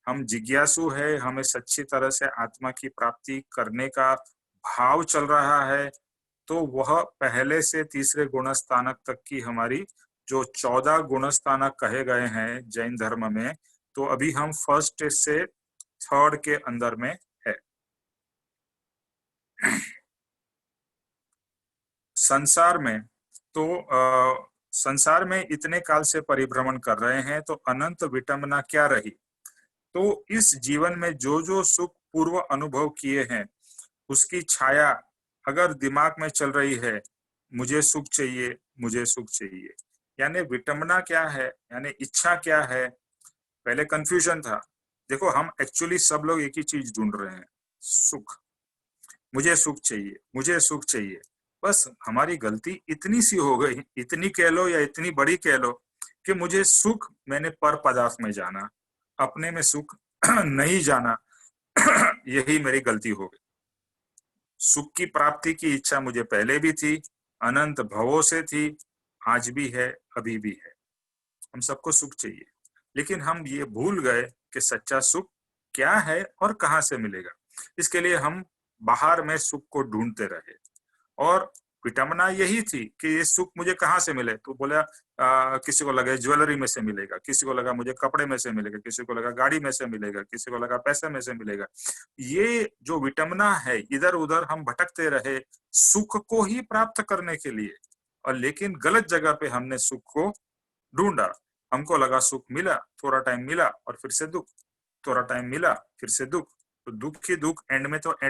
हम जिज्ञासु है, हमें सच्ची तरह से आत्मा की प्राप्ति करने का भाव चल रहा है। तो वह पहले से तीसरे गुणस्थानक तक की हमारी जो 14 गुणस्थानक कहे गए हैं जैन धर्म में, तो अभी हम फर्स्ट से थर्ड के अंदर में है। संसार में तो संसार में इतने काल से परिभ्रमण कर रहे हैं, तो अनंत विटंबना क्या रही? तो इस जीवन में जो जो सुख पूर्व अनुभव किए हैं उसकी छाया अगर दिमाग में चल रही है, मुझे सुख चाहिए, मुझे सुख चाहिए, यानी विटंबना क्या है, यानी इच्छा क्या है? पहले कंफ्यूजन था, देखो हम एक्चुअली सब लोग एक ही चीज ढूंढ रहे हैं, सुख। मुझे सुख चाहिए, मुझे सुख चाहिए। बस हमारी गलती इतनी सी हो गई, इतनी कह लो या इतनी बड़ी कह लो, कि मुझे सुख मैंने पर पदार्थ में जाना, अपने में सुख नहीं जाना। यही मेरी गलती हो गई। सुख की प्राप्ति की इच्छा मुझे पहले भी थी, अनंत भवों से थी, आज भी है, अभी भी है। हम सबको सुख चाहिए, लेकिन हम ये भूल गए कि सच्चा सुख क्या है और कहाँ से मिलेगा। इसके लिए हम बाहर में सुख को ढूंढते रहे, और विटंबना यही थी कि ये सुख मुझे कहाँ से मिले। तो बोला किसी को लगा ज्वेलरी में से मिलेगा, किसी को लगा मुझे कपड़े में से मिलेगा, किसी को लगा गाड़ी में से मिलेगा, किसी को लगा पैसे में से मिलेगा। ये जो विटंबना है, इधर उधर हम भटकते रहे सुख को ही प्राप्त करने के लिए, और लेकिन गलत जगह पे हमने सुख को ढूंढा। हमको लगा सुख मिला, थोड़ा टाइम मिला और फिर से दुख, थोड़ा टाइम मिला फिर से दुख, तो दुख ही दुख, एंड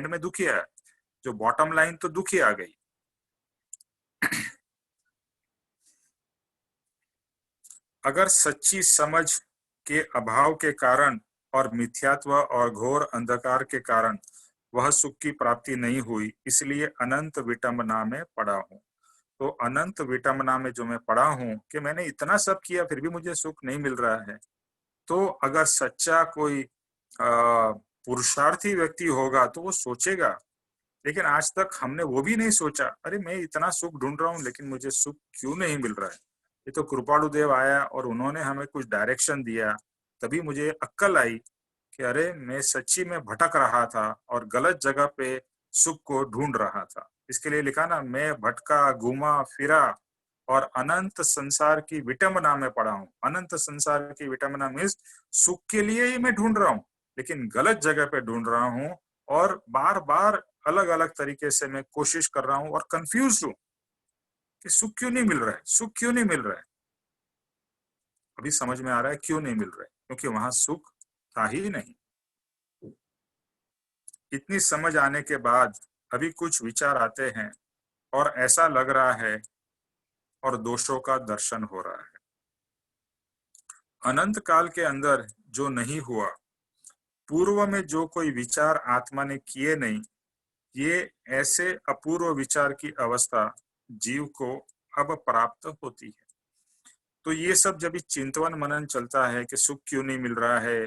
में दुख ही आया। जो बॉटम लाइन तो दुख ही आ गई। अगर सच्ची समझ के अभाव के कारण और मिथ्यात्व और घोर अंधकार के कारण वह सुख की प्राप्ति नहीं हुई, इसलिए अनंत विटंबना में पड़ा हूं। तो अनंत विटंबना में जो मैं पड़ा हूं कि मैंने इतना सब किया फिर भी मुझे सुख नहीं मिल रहा है। तो अगर सच्चा कोई पुरुषार्थी व्यक्ति होगा तो वो सोचेगा, लेकिन आज तक हमने वो भी नहीं सोचा, अरे मैं इतना सुख ढूंढ रहा हूँ लेकिन मुझे सुख क्यों नहीं मिल रहा है। ये तो कृपालु देव आया और उन्होंने हमें कुछ डायरेक्शन दिया, तभी मुझे अक्ल आई कि अरे मैं सच्ची में भटक रहा था और गलत जगह पे सुख को ढूंढ रहा था। इसके लिए लिखा ना, मैं भटका घूमा फिरा और अनंत संसार की विटंबना में पड़ा हूँ। अनंत संसार की विटंबना मीन्स सुख के लिए ही मैं ढूंढ रहा हूँ, लेकिन गलत जगह पे ढूंढ रहा हूँ, और बार बार अलग अलग तरीके से मैं कोशिश कर रहा हूँ और कंफ्यूज हूँ कि सुख क्यों नहीं मिल रहा है, सुख क्यों नहीं मिल रहा है। अभी समझ में आ रहा है क्यों नहीं मिल रहा है, क्योंकि वहां सुख था ही नहीं। इतनी समझ आने के बाद अभी कुछ विचार आते हैं और ऐसा लग रहा है और दोषों का दर्शन हो रहा है। अनंत काल के अंदर जो नहीं हुआ, पूर्व में जो कोई विचार आत्मा ने किए नहीं, ये ऐसे अपूर्व विचार की अवस्था जीव को अब प्राप्त होती है। तो ये सब जब चिंतन मनन चलता है कि सुख क्यों नहीं मिल रहा है,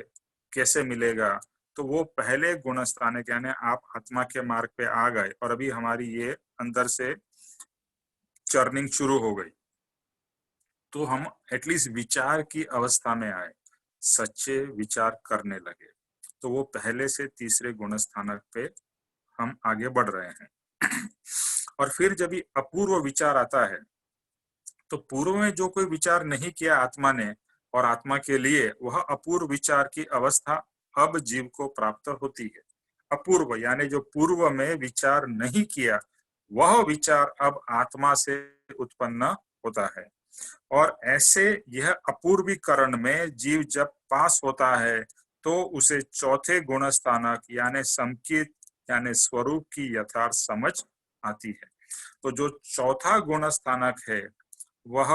कैसे मिलेगा, तो वो पहले गुणस्थान यानी आप आत्मा के मार्ग पे आ गए और अभी हमारी ये अंदर से चर्निंग शुरू हो गई, तो हम एटलीस्ट विचार की अवस्था में आए, सच्चे विचार करने लगे। तो वो पहले से तीसरे गुणस्थानक पे हम आगे बढ़ रहे हैं। और फिर जब ये अपूर्व विचार आता है, तो पूर्व में जो कोई विचार नहीं किया आत्मा ने और आत्मा के लिए, वह अपूर्व विचार की अवस्था अब जीव को प्राप्त होती है। अपूर्व यानी जो पूर्व में विचार नहीं किया, वह विचार अब आत्मा से उत्पन्न होता है। और ऐसे यह अपूर्वीकरण में जीव जब पास होता है, तो उसे चौथे गुणस्थानक यानी समकित यानी स्वरूप की यथार्थ समझ आती है। तो जो चौथा गुणस्थानक है वह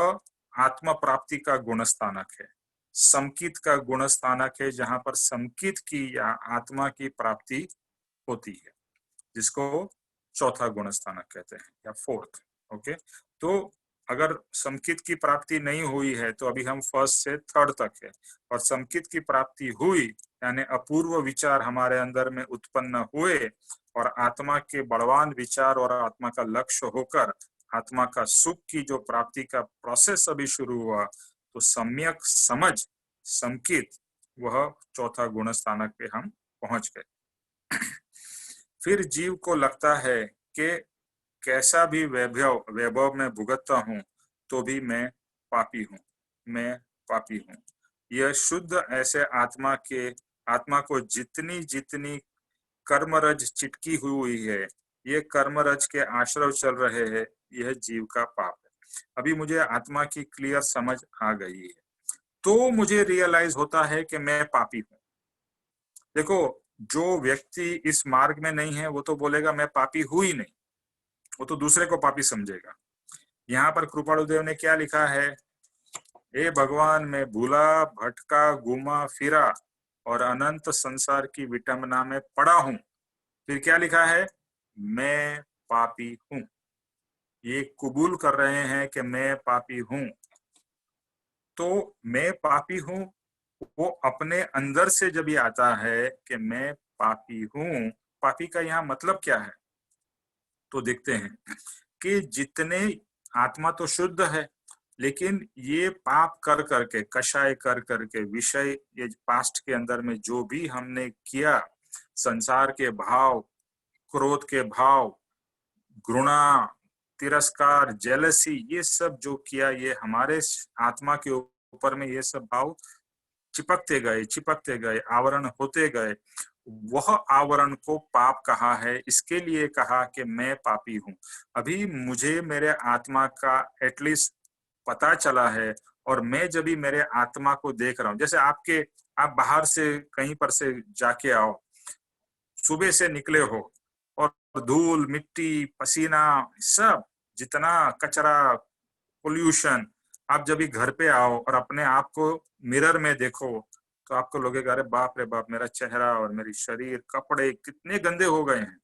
आत्मा प्राप्ति का गुणस्थानक है। समकित का गुणस्थानक है जहां पर समकित की या आत्मा की प्राप्ति होती है, जिसको चौथा गुणस्थानक कहते हैं या फोर्थ। ओके, तो अगर समकित की प्राप्ति नहीं हुई है तो अभी हम फर्स्ट से थर्ड तक है, और समकित की प्राप्ति हुई यानी अपूर्व विचार हमारे अंदर में उत्पन्न हुए और आत्मा के बलवान विचार और आत्मा का लक्ष्य होकर आत्मा का सुख की जो प्राप्ति का प्रोसेस अभी शुरू हुआ, तो सम्यक समझ समकित वह चौथा गुणस्थानक पे हम पहुंच गए। फिर जीव को लगता है कि कैसा भी वैभव में भुगतता हूं तो भी मैं पापी हूं, मैं पापी हूं। यह शुद्ध ऐसे आत्मा को जितनी जितनी कर्मरज चिटकी हुई है, ये कर्मरज के आश्रय चल रहे हैं, यह जीव का पाप है। अभी मुझे आत्मा की क्लियर समझ आ गई है, तो मुझे रियलाइज होता है कि मैं पापी हूं। देखो, जो व्यक्ति इस मार्ग में नहीं है वो तो बोलेगा मैं पापी हूं ही नहीं, वो तो दूसरे को पापी समझेगा। यहाँ पर कृपालु देव ने क्या लिखा है, हे भगवान मैं भूला भटका घूमा फिरा और अनंत संसार की विटंबना में पड़ा हूं। फिर क्या लिखा है? मैं पापी हूं। ये कबूल कर रहे हैं कि मैं पापी हूं। तो मैं पापी हूं, वो अपने अंदर से जब ये आता है कि मैं पापी हूं, पापी का यहाँ मतलब क्या है? तो देखते हैं कि जितने आत्मा तो शुद्ध है, लेकिन ये पाप कर करके, कषाय कर करके, विषय ये पास्ट के अंदर में जो भी हमने किया, संसार के भाव, क्रोध के भाव, घृणा, तिरस्कार, जेलसी, ये सब जो किया, ये हमारे आत्मा के ऊपर में ये सब भाव चिपकते गए, आवरण होते गए। वह आवरण को पाप कहा है। इसके लिए कहा कि मैं पापी हूं। अभी मुझे मेरे आत्मा का एटलीस्ट पता चला है, और मैं जब भी मेरे आत्मा को देख रहा हूं, जैसे आप बाहर से कहीं पर से जाके आओ, सुबह से निकले हो, और धूल, मिट्टी, पसीना, सब जितना कचरा, पोल्यूशन, आप जब भी घर पे आओ और अपने आप को मिरर में देखो, तो आपको लगेगा अरे बाप रे बाप, मेरा चेहरा और मेरी शरीर, कपड़े कितने गंदे हो गए हैं।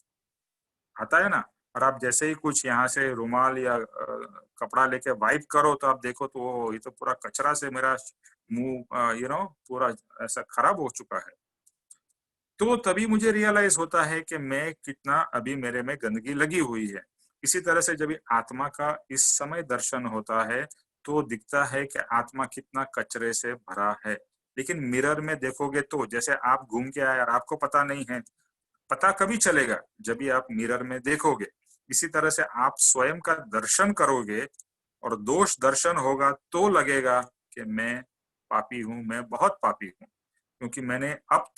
आता है ना? और आप जैसे ही कुछ यहाँ से रुमाल या कपड़ा लेके वाइप करो, तो आप देखो तो वो ये तो पूरा कचरा से मेरा मुंह पूरा ऐसा खराब हो चुका है। तो तभी मुझे रियलाइज होता है कि मैं कितना अभी मेरे में गंदगी लगी हुई है। इसी तरह से जब आत्मा का इस समय दर्शन होता है, तो दिखता है कि आत्मा कितना कचरे से भरा है। लेकिन मिरर में देखोगे तो, जैसे आप घूम के आए और आपको पता नहीं है, पता कभी चलेगा? जब भी आप मिरर में देखोगे। इसी तरह से आप स्वयं का दर्शन करोगे और दोष दर्शन होगा, तो लगेगा कि मैं पापी हूं, मैं बहुत पापी हूं, क्योंकि मैंने अब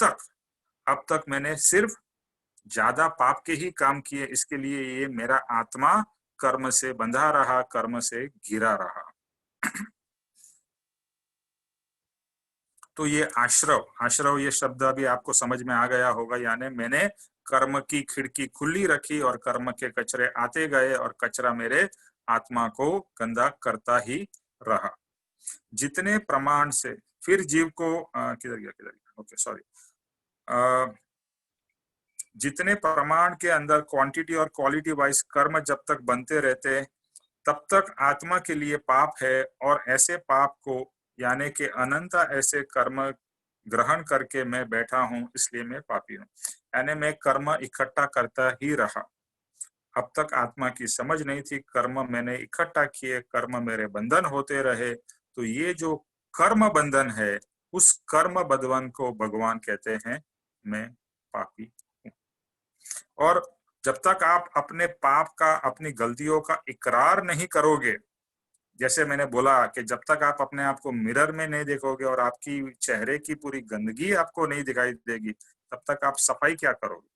तक मैंने सिर्फ ज्यादा पाप के ही काम किए। इसके लिए ये मेरा आत्मा कर्म से बंधा रहा, कर्म से घिरा रहा। तो ये आश्रव ये शब्द अभी आपको समझ में आ गया होगा। यानी मैंने कर्म की खिड़की खुली रखी और कर्म के कचरे आते गए, और कचरा मेरे आत्मा को गंदा करता ही रहा। जितने प्रमाण से, फिर जीव को किधर गया, ओके सॉरी, जितने प्रमाण के अंदर क्वांटिटी और क्वालिटी वाइज कर्म जब तक बनते रहते, तब तक आत्मा के लिए पाप है। और ऐसे पाप को, यानी कि अनंत ऐसे कर्म ग्रहण करके मैं बैठा हूं, इसलिए मैं पापी हूं। यानी मैं कर्म इकट्ठा करता ही रहा। अब तक आत्मा की समझ नहीं थी, कर्म मैंने इकट्ठा किए, कर्म मेरे बंधन होते रहे। तो ये जो कर्म बंधन है, उस कर्म बंधन को भगवान कहते हैं मैं पापी हूं। और जब तक आप अपने पाप का, अपनी गलतियों का इकरार नहीं करोगे, जैसे मैंने बोला कि जब तक आप अपने आप को मिरर में नहीं देखोगे और आपकी चेहरे की पूरी गंदगी आपको नहीं दिखाई देगी, तब तक आप सफाई क्या करोगे?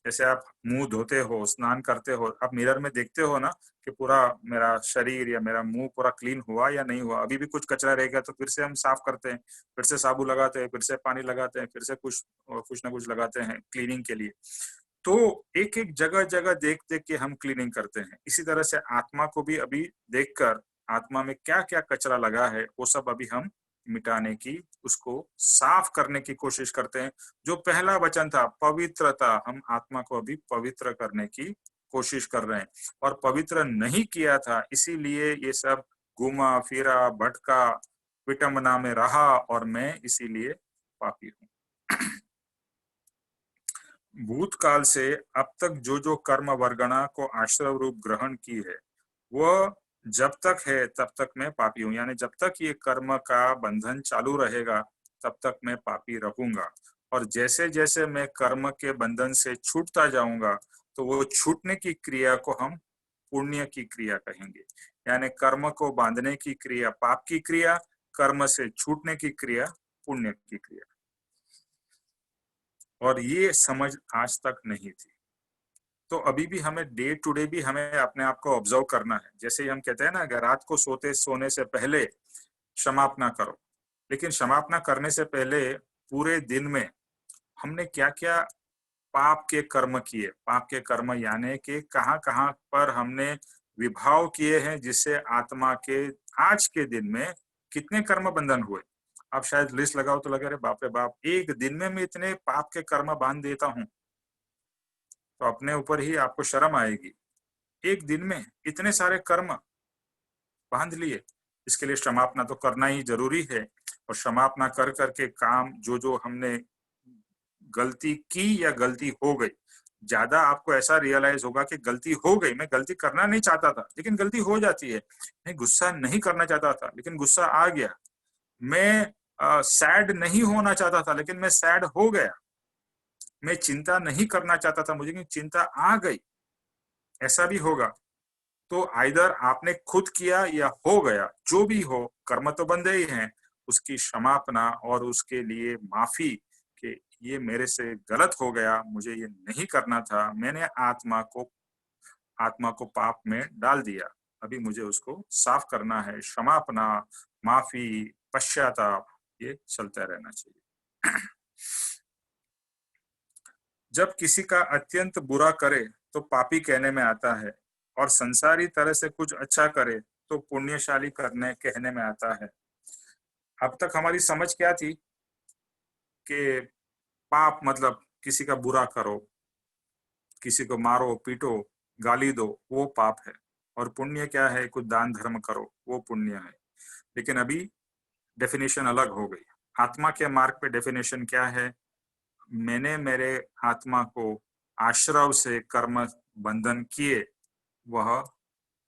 जैसे आप मुंह धोते हो, स्नान करते हो, आप मिरर में देखते हो ना कि पूरा मेरा शरीर या मेरा मुंह पूरा क्लीन हुआ या नहीं हुआ। अभी भी कुछ कचरा रह गया तो फिर से हम साफ करते हैं, फिर से साबुन लगाते हैं, फिर से पानी लगाते हैं, फिर से कुछ ना कुछ लगाते हैं क्लीनिंग के लिए। तो एक एक जगह जगह देख देख के हम क्लीनिंग करते हैं। इसी तरह से आत्मा को भी अभी देखकर, आत्मा में क्या क्या कचरा लगा है, वो सब अभी हम मिटाने की, उसको साफ करने की कोशिश करते हैं। जो पहला वचन था पवित्रता, हम आत्मा को अभी पवित्र करने की कोशिश कर रहे हैं। और पवित्र नहीं किया था, इसीलिए ये सब घूमा फिरा, भटका, विटंबना में रहा, और मैं इसीलिए पापी हूं। भूतकाल से अब तक जो जो कर्म वर्गणा को आश्रव रूप ग्रहण की है, वह जब तक है तब तक मैं पापी हूं। यानी जब तक ये कर्म का बंधन चालू रहेगा, तब तक मैं पापी रहूंगा। और जैसे जैसे मैं कर्म के बंधन से छूटता जाऊंगा, तो वो छूटने की क्रिया को हम पुण्य की क्रिया कहेंगे। यानी कर्म को बांधने की क्रिया पाप की क्रिया, कर्म से छूटने की क्रिया पुण्य की क्रिया। और ये समझ आज तक नहीं थी। तो अभी भी हमें डे टू डे भी हमें अपने आप को ऑब्जर्व करना है। जैसे हम कहते हैं ना कि रात को सोने से पहले क्षमापना करो, लेकिन क्षमापना करने से पहले पूरे दिन में हमने क्या क्या पाप के कर्म किए। पाप के कर्म यानी कि कहाँ कहाँ पर हमने विभाव किए हैं, जिससे आत्मा के आज के दिन में कितने कर्म बंधन हुए। आप शायद लिस्ट लगाओ तो लगे, अरे बाप रे बाप, एक दिन में मैं इतने पाप के कर्म बांध देता हूँ, तो अपने ऊपर ही आपको शर्म आएगी। एक दिन में इतने सारे कर्म बांध लिए, इसके लिए क्षमापना तो करना ही जरूरी है। और क्षमापना कर करके काम जो हमने गलती की या गलती हो गई, ज्यादा आपको ऐसा रियलाइज होगा कि गलती हो गई, मैं गलती करना नहीं चाहता था लेकिन गलती हो जाती है, मैं गुस्सा नहीं करना चाहता था लेकिन गुस्सा आ गया, मैं सैड नहीं होना चाहता था लेकिन मैं सैड हो गया, मैं चिंता नहीं करना चाहता था मुझे चिंता आ गई, ऐसा भी होगा। तो आइदर आपने खुद किया या हो गया, जो भी हो, कर्म तो बंधे ही हैं, उसकी क्षमापना और उसके लिए माफी कि ये मेरे से गलत हो गया, मुझे ये नहीं करना था, मैंने आत्मा को पाप में डाल दिया, अभी मुझे उसको साफ करना है। क्षमापना, माफी, पश्चाताप, ये चलता रहना चाहिए। जब किसी का अत्यंत बुरा करे तो पापी कहने में आता है, और संसारी तरह से कुछ अच्छा करे तो पुण्यशाली कहने में आता है। अब तक हमारी समझ क्या थी कि पाप मतलब किसी का बुरा करो, किसी को मारो, पीटो, गाली दो, वो पाप है, और पुण्य क्या है, कुछ दान धर्म करो, वो पुण्य है। लेकिन अभी डेफिनेशन अलग हो गई। आत्मा के मार्ग पे डेफिनेशन क्या है, मैंने मेरे आत्मा को आश्रव से कर्म बंधन किए, वह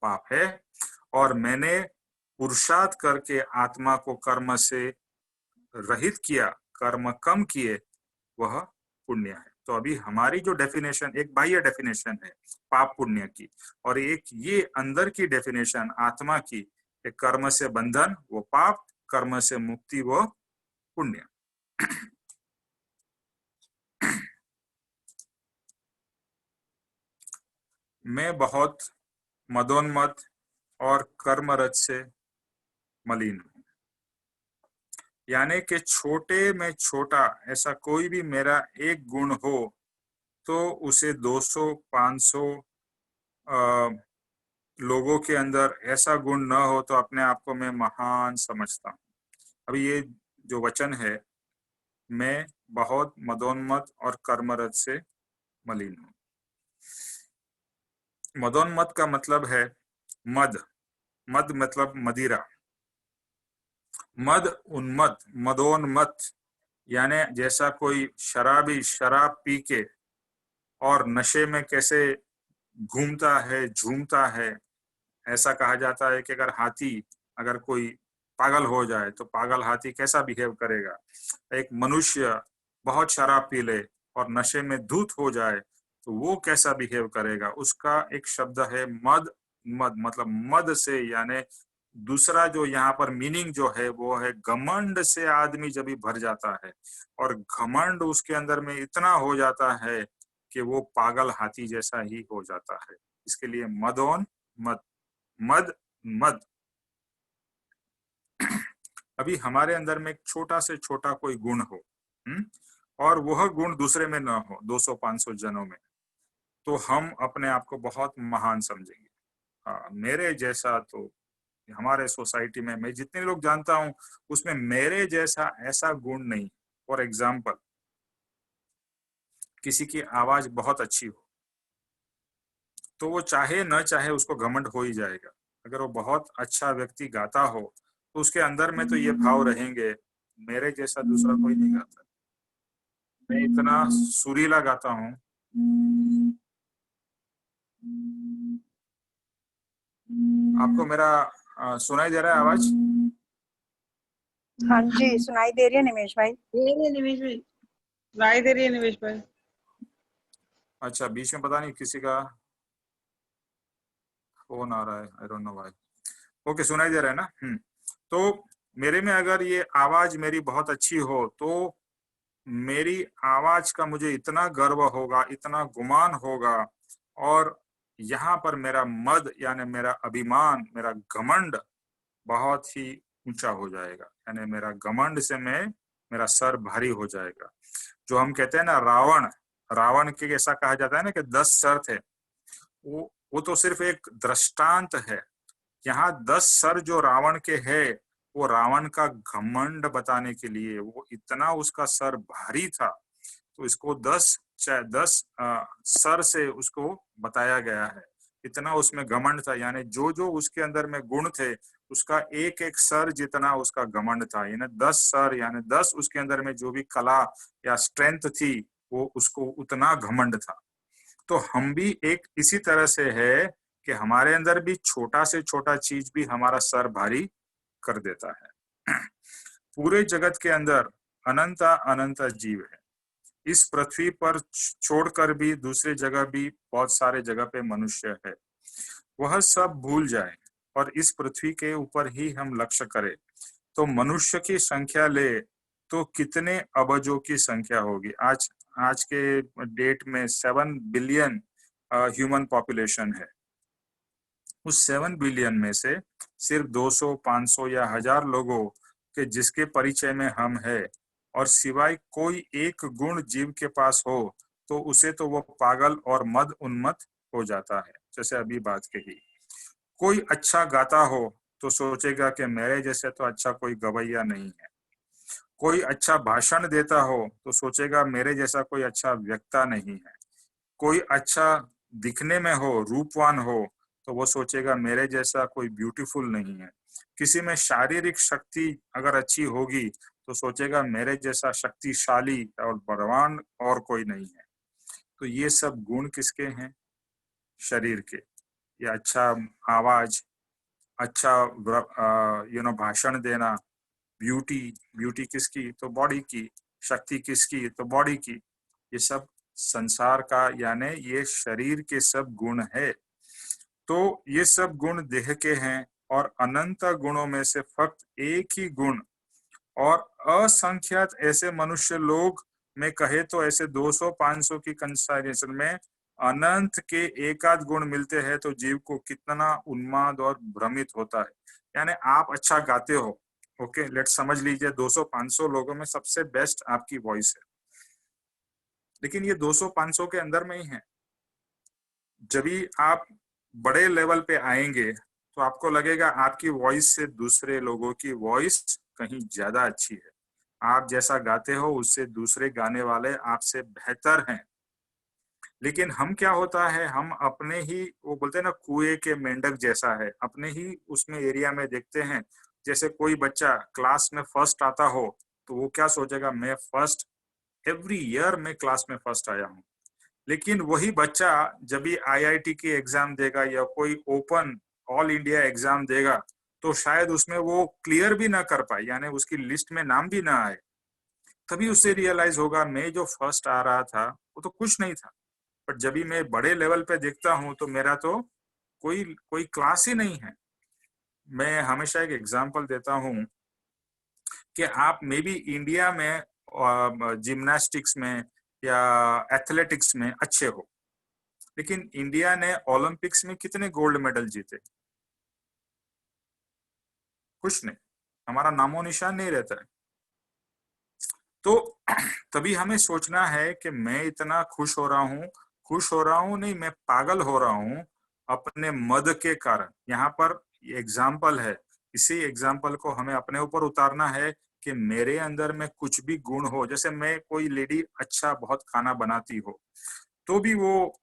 पाप है, और मैंने पुरुषार्थ करके आत्मा को कर्म से रहित किया, कर्म कम किए, वह पुण्य है। तो अभी हमारी जो डेफिनेशन, एक बाह्य डेफिनेशन है पाप पुण्य की, और एक ये अंदर की डेफिनेशन आत्मा की, कर्म से बंधन वो पाप, कर्म से मुक्ति वो पुण्य। मैं बहुत मदोन्मत्त और कर्मरत से मलिन हूं, यानी कि छोटे में छोटा ऐसा कोई भी मेरा एक गुण हो तो उसे 200-500 लोगों के अंदर ऐसा गुण न हो तो अपने आप को मैं महान समझता हूँ। अभी ये जो वचन है, मैं बहुत मदोन्मत्त और कर्मरत से मलिन हूँ। मदोन्मत्त का मतलब है मद मतलब मदिरा, मद उन्मत्त, मदोन्मत्त यानी जैसा कोई शराबी शराब पी के और नशे में कैसे घूमता है, झूमता है। ऐसा कहा जाता है कि अगर हाथी, अगर कोई पागल हो जाए तो पागल हाथी कैसा बिहेव करेगा, एक मनुष्य बहुत शराब पी ले और नशे में धूत हो जाए तो वो कैसा बिहेव करेगा। उसका एक शब्द है मद मतलब मद से, यानी दूसरा जो यहाँ पर मीनिंग जो है वो है घमंड से आदमी जब भी भर जाता है, और घमंड उसके अंदर में इतना हो जाता है कि वो पागल हाथी जैसा ही हो जाता है। इसके लिए मद। अभी हमारे अंदर में एक छोटा से छोटा कोई गुण हो, और वह गुण दूसरे में ना हो 200-500 जनों में, तो हम अपने आप को बहुत महान समझेंगे। हाँ, मेरे जैसा तो हमारे सोसाइटी में मैं जितने लोग जानता हूं उसमें मेरे जैसा ऐसा गुण नहीं। फॉर एग्जाम्पल, किसी की आवाज बहुत अच्छी हो तो वो चाहे न चाहे उसको घमंड हो ही जाएगा। अगर वो बहुत अच्छा व्यक्ति गाता हो तो उसके अंदर में तो ये भाव रहेंगे, मेरे जैसा दूसरा कोई नहीं गाता, मैं इतना सुरीला गाता हूँ। आपको मेरा सुनाई दे रहा है आवाज? हाँ जी, सुनाई दे रही है निमेश भाई। निमेश भाई सुनाई दे रही है निमेश भाई। अच्छा, बीच में पता नहीं किसी का फोन आ रहा है, I don't know why. Okay, सुनाई दे रहा है ना? तो मेरे में अगर ये आवाज मेरी बहुत अच्छी हो तो मेरी आवाज का मुझे इतना गर्व होगा, इतना गुमान होगा, और यहाँ पर मेरा मद यानी मेरा अभिमान, मेरा घमंड बहुत ही ऊंचा हो जाएगा। यानी मेरा घमंड से मेरा सर भारी हो जाएगा। जो हम कहते हैं ना रावण के ऐसा कहा जाता है ना कि 10 सर थे, वो तो सिर्फ एक दृष्टांत है। यहाँ 10 सर जो रावण के है वो रावण का घमंड बताने के लिए, वो इतना उसका सर भारी था तो इसको 10 सर से उसको बताया गया है। इतना उसमें घमंड था, यानी जो जो उसके अंदर में गुण थे उसका एक एक सर जितना उसका घमंड था, यानी 10 सर, यानी 10 उसके अंदर में जो भी कला या स्ट्रेंथ थी वो उसको उतना घमंड था। तो हम भी एक इसी तरह से है कि हमारे अंदर भी छोटा से छोटा चीज भी हमारा सर भारी कर देता है। पूरे जगत के अंदर अनंत अनंत जीव है। इस पृथ्वी पर छोड़कर भी दूसरे जगह भी बहुत सारे जगह पे मनुष्य है। वह सब भूल जाए और इस पृथ्वी के ऊपर ही हम लक्ष्य करें तो मनुष्य की संख्या ले तो कितने अबजों की संख्या होगी। आज के डेट में 7 बिलियन ह्यूमन पॉपुलेशन है। उस 7 बिलियन में से सिर्फ 200, 500 या 1000 लोगों के जिसके परिचय में हम है और सिवाय कोई एक गुण जीव के पास हो तो उसे तो वो पागल और मद उन्मत्त हो जाता है। जैसे अभी बात कही, कोई अच्छा गाता हो तो सोचेगा कि मेरे जैसे तो अच्छा कोई गवैया नहीं है। कोई अच्छा भाषण देता हो तो सोचेगा मेरे जैसा कोई अच्छा वक्ता नहीं है। कोई अच्छा दिखने में हो, रूपवान हो तो वो सोचेगा मेरे जैसा कोई ब्यूटीफुल नहीं है। किसी में शारीरिक शक्ति अगर अच्छी होगी तो सोचेगा मेरे जैसा शक्तिशाली और बलवान और कोई नहीं है। तो ये सब गुण किसके हैं? शरीर के। ये अच्छा आवाज, अच्छा भाषण देना, ब्यूटी किसकी? तो बॉडी की। शक्ति किसकी? तो बॉडी की। ये सब संसार का यानी ये शरीर के सब गुण है। तो ये सब गुण देह के हैं और अनंत गुणों में से फक्त एक ही गुण और असंख्यात ऐसे मनुष्य लोग में कहे तो ऐसे 200-500 की कंसाइनेशन में अनंत के एकाध गुण मिलते हैं तो जीव को कितना उन्माद और भ्रमित होता है। यानी आप अच्छा गाते हो, ओके, लेट समझ लीजिए 200-500 लोगों में सबसे बेस्ट आपकी वॉइस है, लेकिन ये 200-500 के अंदर में ही है। जब भी आप बड़े लेवल पे आएंगे तो आपको लगेगा आपकी वॉइस से दूसरे लोगों की वॉइस कहीं ज्यादा अच्छी है। आप जैसा गाते हो उससे दूसरे गाने वाले आपसे बेहतर हैं। लेकिन हम क्या होता है, हम अपने ही, वो बोलते हैं ना, कुएं के मेंढक जैसा है, अपने ही उसमें एरिया में देखते हैं। जैसे कोई बच्चा क्लास में फर्स्ट आता हो तो वो क्या सोचेगा, मैं फर्स्ट, एवरी ईयर मैं क्लास में फर्स्ट आया हूँ। लेकिन वही बच्चा जब भी आईआईटी की एग्जाम देगा या कोई ओपन ऑल इंडिया एग्जाम देगा तो शायद उसमें वो क्लियर भी ना कर पाए, यानी उसकी लिस्ट में नाम भी ना आए। तभी उसे रियलाइज होगा मैं जो फर्स्ट आ रहा था वो तो कुछ नहीं था। पर जब भी मैं बड़े लेवल पे देखता हूँ तो मेरा तो कोई कोई क्लास ही नहीं है। मैं हमेशा एक एग्जांपल देता हूँ कि आप मे बी इंडिया में जिम्नास्टिक्स में या एथलेटिक्स में अच्छे हो, लेकिन इंडिया ने ओलंपिक्स में कितने गोल्ड मेडल जीते? कुछ नहीं, हमारा नामो निशान नहीं रहता है। तो तभी हमें सोचना है कि मैं इतना खुश हो रहा हूँ नहीं, मैं पागल हो रहा हूँ अपने मद के कारण। यहाँ पर एग्जाम्पल है, इसी एग्जाम्पल को हमें अपने ऊपर उतारना है कि मेरे अंदर में कुछ भी गुण हो। जैसे मैं, कोई लेडी अच्छा बहुत खाना बनाती हो तो भी वो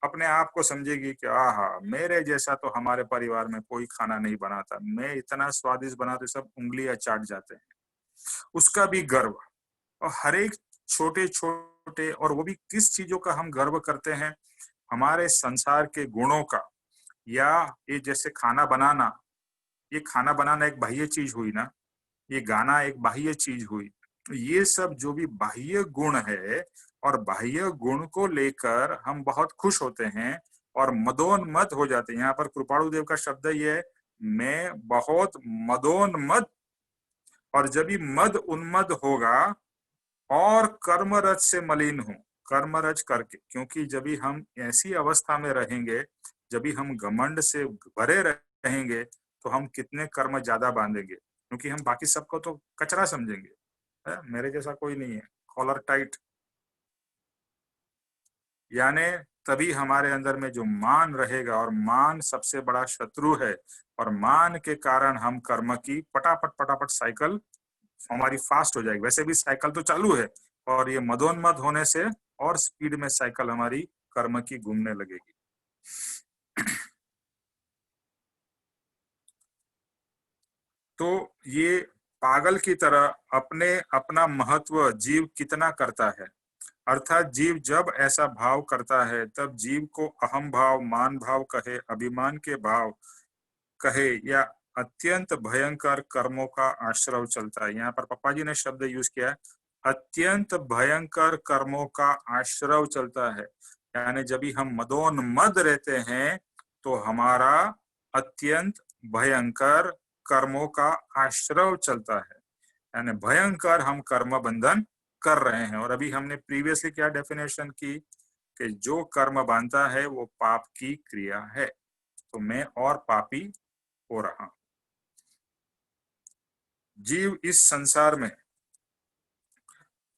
अपने आप को समझेगी कि आहा, मेरे जैसा तो हमारे परिवार में कोई खाना नहीं बनाता, मैं इतना स्वादिष्ट बनाते सब उंगलियां चाट जाते हैं। उसका भी गर्व। और हर एक छोटे छोटे, और वो भी किस चीजों का हम गर्व करते हैं? हमारे संसार के गुणों का। या ये जैसे खाना बनाना, ये खाना बनाना एक बाह्य चीज हुई ना, ये गाना एक बाह्य चीज हुई। ये सब जो भी बाह्य गुण है और बाह्य गुण को लेकर हम बहुत खुश होते हैं और मदोन्मत्त हो जाते हैं। यहाँ पर कृपाणु देव का शब्द ये है, मैं बहुत मदोन्मत्त। और जब भी मद उन्मद होगा और कर्मरज से मलिन हूं, कर्मरज करके, क्योंकि जब भी हम ऐसी अवस्था में रहेंगे, जब भी हम घमंड से भरे रहेंगे तो हम कितने कर्म ज्यादा बांधेंगे, क्योंकि हम बाकी सबको तो कचरा समझेंगे। मेरे जैसा कोई नहीं है, कॉलर टाइट। यानी तभी हमारे अंदर में जो मान रहेगा, और मान सबसे बड़ा शत्रु है, और मान के कारण हम कर्म की फटाफट साइकिल हमारी फास्ट हो जाएगी। वैसे भी साइकिल तो चालू है, और ये मदोन्मद होने से और स्पीड में साइकिल हमारी कर्म की घूमने लगेगी। तो ये पागल की तरह अपना महत्व जीव कितना करता है, अर्थात जीव जब ऐसा भाव करता है तब जीव को अहम भाव, मान भाव कहे, अभिमान के भाव कहे, या अत्यंत भयंकर कर्मों का आश्रव चलता है। यहाँ पर पप्पा जी ने शब्द यूज किया है, अत्यंत भयंकर कर्मों का आश्रव चलता है। यानी जब भी हम मदोन्मद रहते हैं तो हमारा अत्यंत भयंकर कर्मों का आश्रव चलता है, यानी भयंकर हम कर्म बंधन कर रहे हैं। और अभी हमने प्रीवियसली क्या डेफिनेशन की कि जो कर्म बांधता है वो पाप की क्रिया है, तो मैं और पापी हो रहा हूं। जीव इस संसार में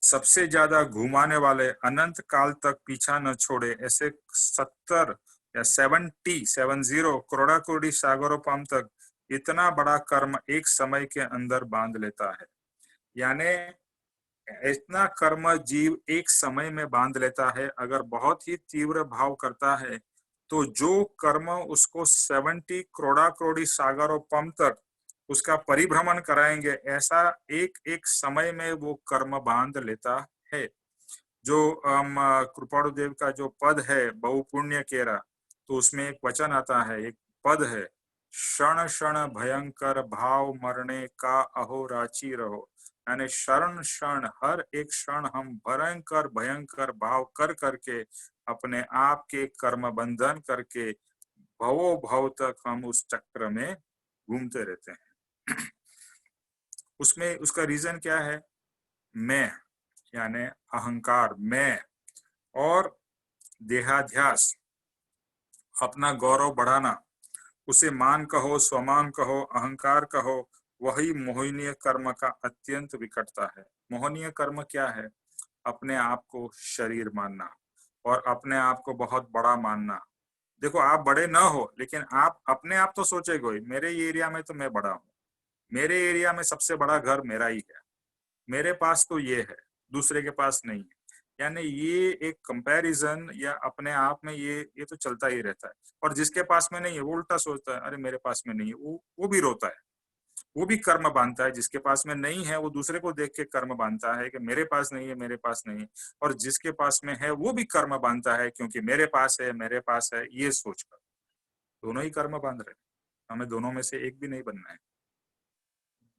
सबसे ज्यादा घुमाने वाले, अनंत काल तक पीछा न छोड़े ऐसे 70 या 70 करोड़ा सागरों तक इतना बड़ा कर्म एक समय के अंदर बांध लेता है। यानी इतना कर्म जीव एक समय में बांध लेता है। अगर बहुत ही तीव्र भाव करता है तो जो कर्म उसको 70 करोड़ा सागरों तक उसका परिभ्रमण कराएंगे, ऐसा एक एक समय में वो कर्म बांध लेता है। जो कृपाणु देव का जो पद है बहुपुण्य केरा, तो उसमें एक वचन आता है, एक पद है, क्षण क्षण भयंकर भाव मरने का अहोराची रहो। यानी क्षण क्षण, हर एक क्षण हम भयंकर भयंकर भाव कर करके अपने आप के कर्म बंधन करके भवो भव तक हम उस चक्र में घूमते रहते हैं। उसमें उसका रीजन क्या है? मैं, यानी अहंकार, मैं और देहाध्यास, अपना गौरव बढ़ाना, उसे मान कहो, स्वमान कहो, अहंकार कहो, वही मोहनीय कर्म का अत्यंत विकटता है। मोहनीय कर्म क्या है? अपने आप को शरीर मानना और अपने आप को बहुत बड़ा मानना। देखो, आप बड़े ना हो, लेकिन आप अपने आप तो सोचेगे, मेरे एरिया में तो मैं बड़ा हूँ, मेरे एरिया में सबसे बड़ा घर मेरा ही है, मेरे पास तो ये है, दूसरे के पास नहीं है। यानी ये एक कंपैरिजन या अपने आप में ये तो चलता ही रहता है। और जिसके पास में नहीं है वो उल्टा सोचता है, अरे मेरे पास में नहीं है, वो भी रोता है, वो भी कर्म बांधता है। जिसके पास में नहीं है वो दूसरे को देख के कर्म बांधता है कि मेरे पास नहीं है, मेरे पास नहीं है। और जिसके पास में है वो भी कर्म बांधता है क्योंकि मेरे पास है, ये सोचकर। दोनों ही कर्म बांध रहे, हमें दोनों में से एक भी नहीं बनना है,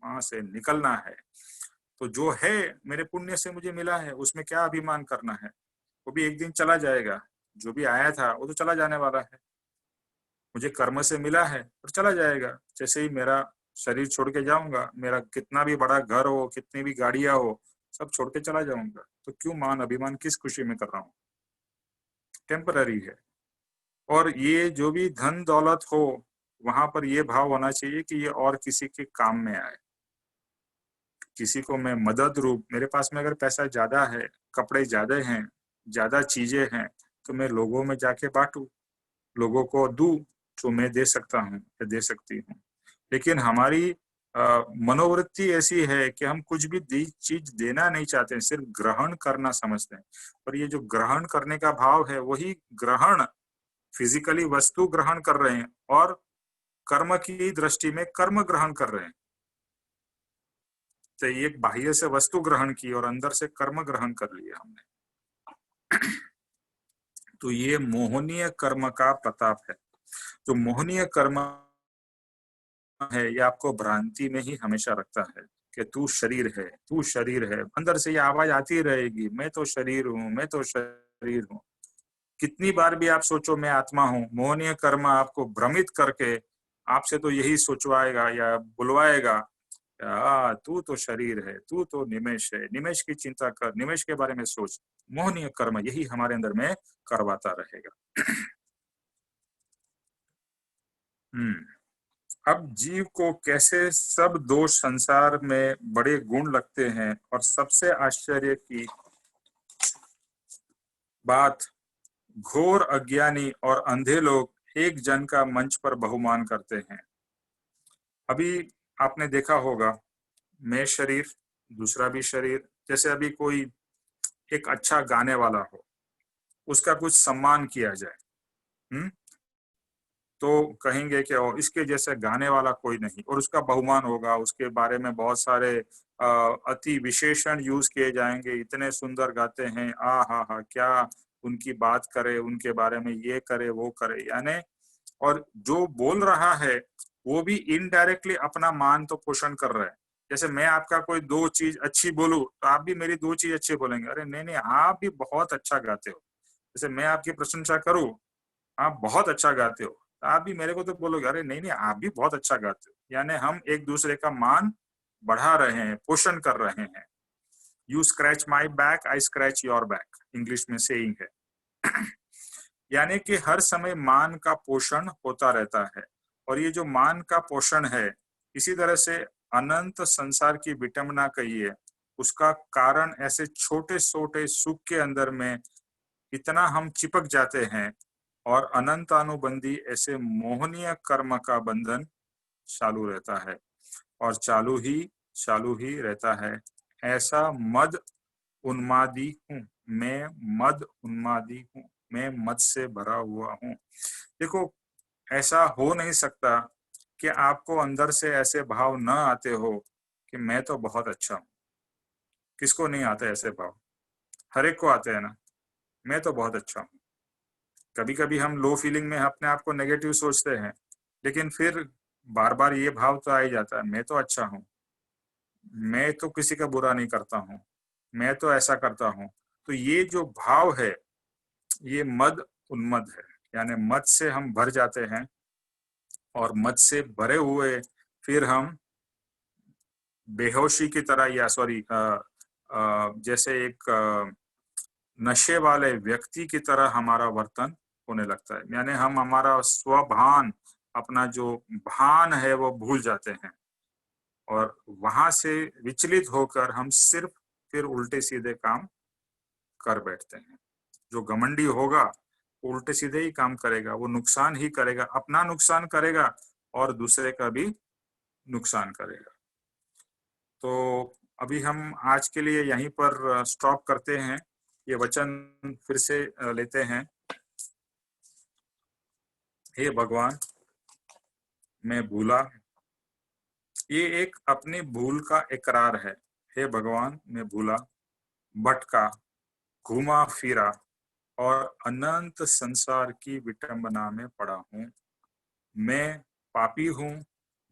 वहां से निकलना है। तो जो है मेरे पुण्य से मुझे मिला है, उसमें क्या अभिमान करना है? वो भी एक दिन चला जाएगा, जो भी आया था वो तो चला जाने वाला है। मुझे कर्म से मिला है और चला जाएगा। जैसे ही मेरा शरीर छोड़ के जाऊंगा, मेरा कितना भी बड़ा घर हो, कितनी भी गाड़ियां हो, सब छोड़ के चला जाऊंगा। तो क्यों मान अभिमान, किस खुशी में कर रहा हूँ? टेम्पररी है। और ये जो भी धन दौलत हो, वहां पर ये भाव होना चाहिए कि ये और किसी के काम में आए। किसी को मैं मदद रूप, मेरे पास में अगर पैसा ज्यादा है, कपड़े ज्यादा हैं, ज्यादा चीजें हैं, तो मैं लोगों में जाके बांटू, लोगों को दूं जो मैं दे सकता हूँ या दे सकती हूँ। लेकिन हमारी मनोवृत्ति ऐसी है कि हम कुछ भी चीज देना नहीं चाहते, सिर्फ ग्रहण करना समझते हैं। और ये जो ग्रहण करने का भाव है, वही ग्रहण, फिजिकली वस्तु ग्रहण कर रहे हैं और कर्म की दृष्टि में कर्म ग्रहण कर रहे हैं। तो एक बाह्य से वस्तु ग्रहण की और अंदर से कर्म ग्रहण कर लिया हमने। तो ये मोहनीय कर्म का प्रताप है। जो मोहनीय कर्म है, ये आपको भ्रांति में ही हमेशा रखता है कि तू शरीर है, तू शरीर है। अंदर से ये आवाज आती रहेगी, मैं तो शरीर हूँ, मैं तो शरीर हूँ। कितनी बार भी आप सोचो मैं आत्मा हूँ, मोहनीय कर्म आपको भ्रमित करके आपसे तो यही सोचवाएगा या बुलवाएगा, तू तो शरीर है, तू तो निमेष है, निमेष की चिंता कर, निमेष के बारे में सोच। मोहनीय कर्म यही हमारे अंदर में करवाता रहेगा। अब जीव को कैसे सब दोष संसार में बड़े गुण लगते हैं, और सबसे आश्चर्य की बात घोर अज्ञानी और अंधे लोग एक जन का मंच पर बहुमान करते हैं। अभी आपने देखा होगा, मैं शरीर, दूसरा भी शरीर, जैसे अभी कोई एक अच्छा गाने वाला हो, उसका कुछ सम्मान किया जाए, तो कहेंगे कि ओ, इसके जैसे गाने वाला कोई नहीं, और उसका बहुमान होगा, उसके बारे में बहुत सारे अति विशेषण यूज किए जाएंगे, इतने सुंदर गाते हैं, आ हा हा, क्या उनकी बात करे, उनके बारे में ये करे वो करे, यानी और जो बोल रहा है वो भी इनडायरेक्टली अपना मान तो पोषण कर रहा है। जैसे मैं आपका कोई दो चीज अच्छी बोलूं तो आप भी मेरी दो चीज अच्छी बोलेंगे, अरे नहीं नहीं आप भी बहुत अच्छा गाते हो। जैसे मैं आपकी प्रशंसा करूं, आप बहुत अच्छा गाते हो, तो आप भी मेरे को तो बोलोगे अरे नहीं नहीं आप भी बहुत अच्छा गाते हो। यानी हम एक दूसरे का मान बढ़ा रहे हैं, पोषण कर रहे हैं। You scratch my back, I scratch your back, English में सेइंग है। यानी कि हर समय मान का पोषण होता रहता है। और ये जो मान का पोषण है, इसी तरह से अनंत संसार की विटंबना कहिए, उसका कारण ऐसे छोटे छोटे सुख के अंदर में इतना हम चिपक जाते हैं, और अनंतानुबंधी ऐसे मोहनीय कर्म का बंधन चालू रहता है, और चालू ही रहता है। ऐसा मद उन्मादी हूँ मैं, मद उन्मादी हूँ मैं, मद से भरा हुआ हूँ। देखो, ऐसा हो नहीं सकता कि आपको अंदर से ऐसे भाव न आते हो कि मैं तो बहुत अच्छा हूँ। किसको नहीं आते ऐसे भाव? हर एक को आते हैं ना, मैं तो बहुत अच्छा हूँ। कभी कभी हम लो फीलिंग में अपने आप को नेगेटिव सोचते हैं, लेकिन फिर बार बार ये भाव तो आ ही जाता है, मैं तो अच्छा हूँ, मैं तो किसी का बुरा नहीं करता हूँ, मैं तो ऐसा करता हूँ। तो ये जो भाव है, ये मद उन्मद है, यानी मद से हम भर जाते हैं, और मद से भरे हुए फिर हम बेहोशी की तरह, या सॉरी जैसे एक नशे वाले व्यक्ति की तरह हमारा वर्तन होने लगता है। यानी हम हमारा स्वभान, अपना जो भान है वो भूल जाते हैं, और वहां से विचलित होकर हम सिर्फ फिर उल्टे सीधे काम कर बैठते हैं। जो घमंडी होगा वो उल्टे सीधे ही काम करेगा, वो नुकसान ही करेगा, अपना नुकसान करेगा और दूसरे का भी नुकसान करेगा। तो अभी हम आज के लिए यहीं पर स्टॉप करते हैं। ये वचन फिर से लेते हैं। हे भगवान, मैं भूला, ये एक अपनी भूल का इकरार है। हे भगवान, मैं भूला, भटका, घूमा फिरा और अनंत संसार की विटंबना में पड़ा हूँ। मैं पापी हूँ,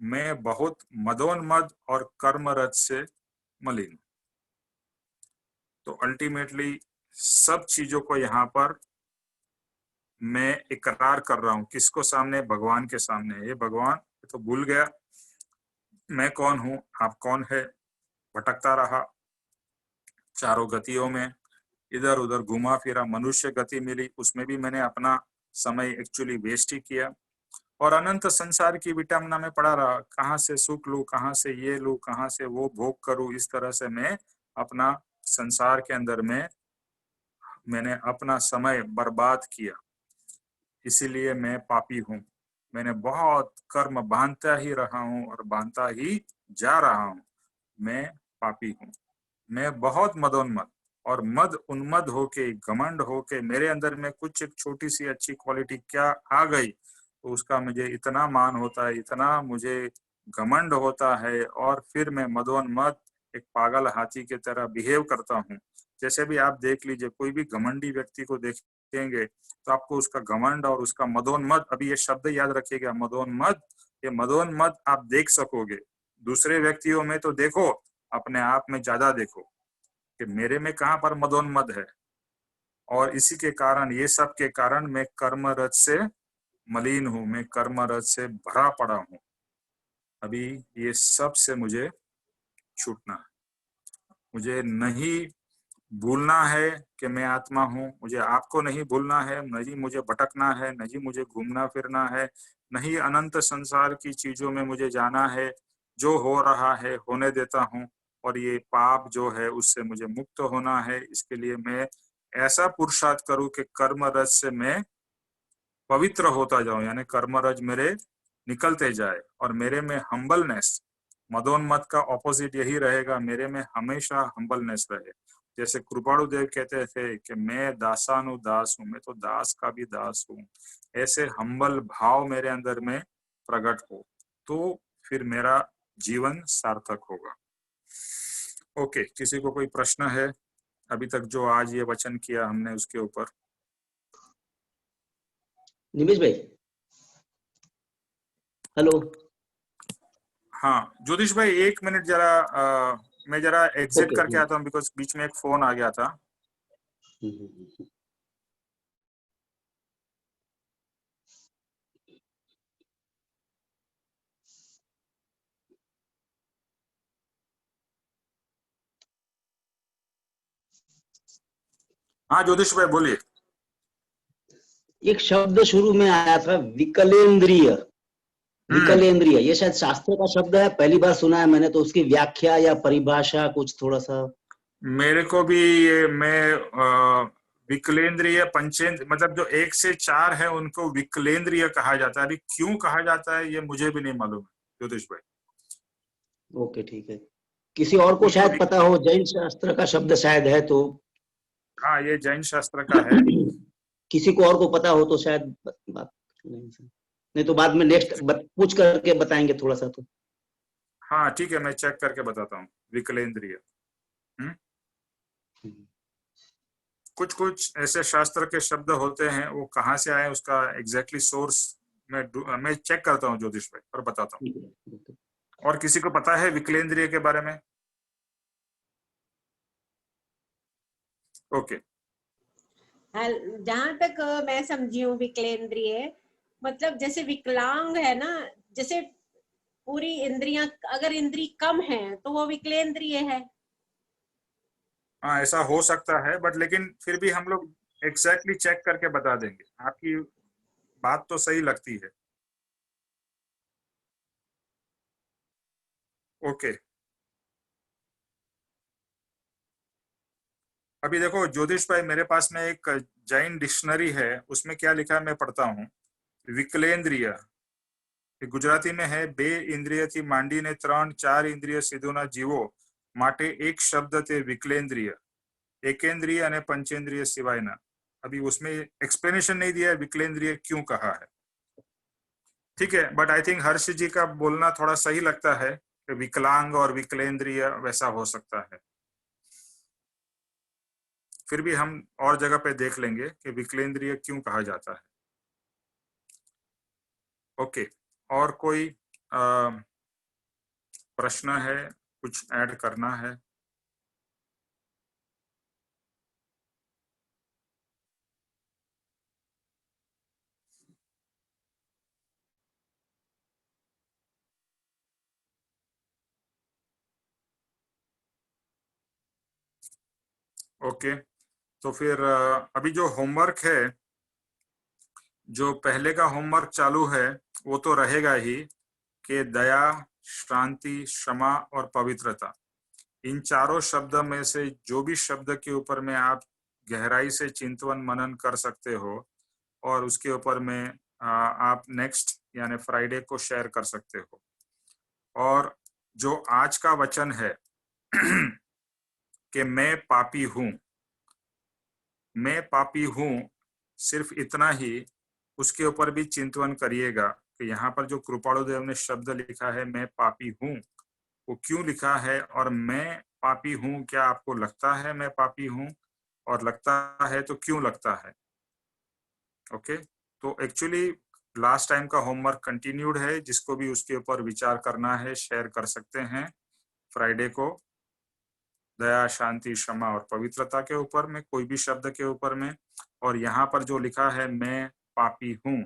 मैं बहुत मदोन्मद और कर्मरत से मलिन। तो अल्टीमेटली सब चीजों को यहाँ पर मैं इकरार कर रहा हूँ। किसको सामने? भगवान के सामने। ये भगवान, तो भूल गया मैं कौन हूँ, आप कौन है। भटकता रहा चारों गतियों में, इधर उधर घुमा फिरा, मनुष्य गति मिली, उसमें भी मैंने अपना समय एक्चुअली वेस्ट ही किया, और अनंत संसार की विटंबना में पड़ा रहा। कहाँ से सुख लूं, कहाँ से ये लूं, कहाँ से वो भोग करूं, इस तरह से मैं अपना संसार के अंदर में मैंने अपना समय बर्बाद किया। इसीलिए मैं पापी हूँ। मैंने बहुत कर्म बांधता ही रहा हूँ और बांधता ही जा रहा हूँ। मैं पापी हूँ। मैं बहुत मदोन्मद और मद उन्मद होके, घमंड होके, मेरे अंदर में कुछ एक छोटी सी अच्छी क्वालिटी क्या आ गई तो उसका मुझे इतना मान होता है, इतना मुझे घमंड होता है, और फिर मैं मदोन्मद एक पागल हाथी की तरह बिहेव करता हूँ। जैसे भी आप देख लीजिए, कोई भी घमंडी व्यक्ति को देखेंगे तो आपको उसका घमंड और उसका मदोन्मद, अभी ये शब्द याद रखिएगा, मदोन्मद, ये मदोन्मद आप देख सकोगे। दूसरे व्यक्तियों में तो देखो, अपने आप में ज्यादा देखो कि मेरे में कहाँ पर मदोन्मद है। और इसी के कारण, ये सब के कारण मैं कर्मरत से मलिन हूं, मैं कर्मरत से भरा पड़ा हूं। अभी ये सब से मुझे छूटना है। मुझे नहीं भूलना है कि मैं आत्मा हूँ, मुझे आपको नहीं भूलना है, नहीं मुझे भटकना है, नहीं मुझे घूमना फिरना है, नहीं अनंत संसार की चीजों में मुझे जाना है। जो हो रहा है होने देता हूँ, और ये पाप जो है उससे मुझे मुक्त होना है। इसके लिए मैं ऐसा पुरुषार्थ करूं कि कर्म रज से मैं पवित्र होता जाऊं, यानी कर्म रज मेरे निकलते जाए और मेरे में हम्बलनेस, मदोन्मत का ऑपोजिट यही रहेगा, मेरे में हमेशा हम्बलनेस रहे। जैसे कृपाणु देव कहते थे कि मैं दासानुदास हूं, मैं तो दास का भी दास हूं, ऐसे हम्बल भाव मेरे अंदर में प्रकट हो तो फिर मेरा जीवन सार्थक होगा। ओके, किसी को कोई प्रश्न है अभी तक जो आज ये वचन किया हमने उसके ऊपर? निमेश भाई, हेलो। हाँ ज्योतिष भाई, 1 मिनट जरा मैं जरा एग्जिट ओके, करके आता हूँ बिकॉज बीच में एक फोन आ गया था। हाँ ज्योतिष भाई बोलिए। एक शब्द शुरू में आया था, विकलेंद्रिय। विकलेंद्रिय, ये शायद शास्त्र का शब्द है, पहली बार सुना है मैंने, तो उसकी व्याख्या या परिभाषा कुछ थोड़ा सा। मेरे को भी ये, मैं विकलेंद्रिय पंचेंद्र मतलब जो 1 से 4 है उनको विकलेंद्रिय कहा जाता है। अभी क्यों कहा जाता है ये मुझे भी नहीं मालूम है ज्योतिष भाई। ओके ठीक है, किसी और को शायद पता हो, जैन शास्त्र का शब्द शायद है तो। हाँ ये जैन शास्त्र का है। किसी को और को पता हो तो शायद बात नहीं तो बाद में नेक्स्ट पूछ करके बताएंगे थोड़ा सा तो। हाँ ठीक है, मैं चेक करके बताता हूँ विकलेंद्रिय। कुछ कुछ ऐसे शास्त्र के शब्द होते हैं, वो कहाँ से आए उसका एग्जैक्टली सोर्स मैं चेक करता हूँ ज्योतिष भाई और बताता हूँ। और किसी को पता है विकलेंद्रिय के बारे में? ओके। जहां तक मैं समझी हूँ विकलेंद्रिय मतलब जैसे विकलांग है ना, जैसे पूरी इंद्रियां, अगर इंद्री कम है तो वो विकलेंद्रिय है। हाँ ऐसा हो सकता है, बट लेकिन फिर भी हम लोग एग्जैक्टली चेक करके बता देंगे। आपकी बात तो सही लगती है। ओके, अभी देखो ज्योतिष भाई, मेरे पास में एक जैन डिक्शनरी है, उसमें क्या लिखा है मैं पढ़ता हूँ। विकलेंद्रिय गुजराती में है, बे इंद्रिय थी માંડીને 3-4 इंद्रिय સીધોના જીવો માટે એક શબ્દ તે વિકલેન્દ્રિય, एकेंद्रिय અને पंचेंद्रिय सिवायना। अभी उसमें एक्सप्लेनेशन नहीं दिया है विकलेंद्रिय क्यों कहा है, ठीक है, बट आई थिंक हर्ष जी का बोलना थोड़ा सही लगता है कि विकलांग और विकलेंद्रिय वैसा हो सकता है। फिर भी हम और जगह पे देख लेंगे कि विकलेंद्रिय क्यों कहा जाता है। ओके, और कोई प्रश्न है, कुछ ऐड करना है? ओके, तो फिर अभी जो होमवर्क है, जो पहले का होमवर्क चालू है वो तो रहेगा ही कि दया, शांति, क्षमा और पवित्रता, इन चारों शब्द में से जो भी शब्द के ऊपर में आप गहराई से चिंतन मनन कर सकते हो और उसके ऊपर में आप नेक्स्ट यानी फ्राइडे को शेयर कर सकते हो। और जो आज का वचन है कि मैं पापी हूं, मैं पापी हूं, सिर्फ इतना ही उसके ऊपर भी चिंतन करिएगा कि यहाँ पर जो कृपाणु देव ने शब्द लिखा है मैं पापी हूं, वो क्यों लिखा है, और मैं पापी हूं, क्या आपको लगता है मैं पापी हूं, और लगता है तो क्यों लगता है। ओके, तो एक्चुअली लास्ट टाइम का होमवर्क कंटिन्यूड है, जिसको भी उसके ऊपर विचार करना है शेयर कर सकते हैं फ्राइडे को। दया, शांति, क्षमा और पवित्रता के ऊपर में, कोई भी शब्द के ऊपर में। और यहाँ पर जो लिखा है मैं पापी हूं,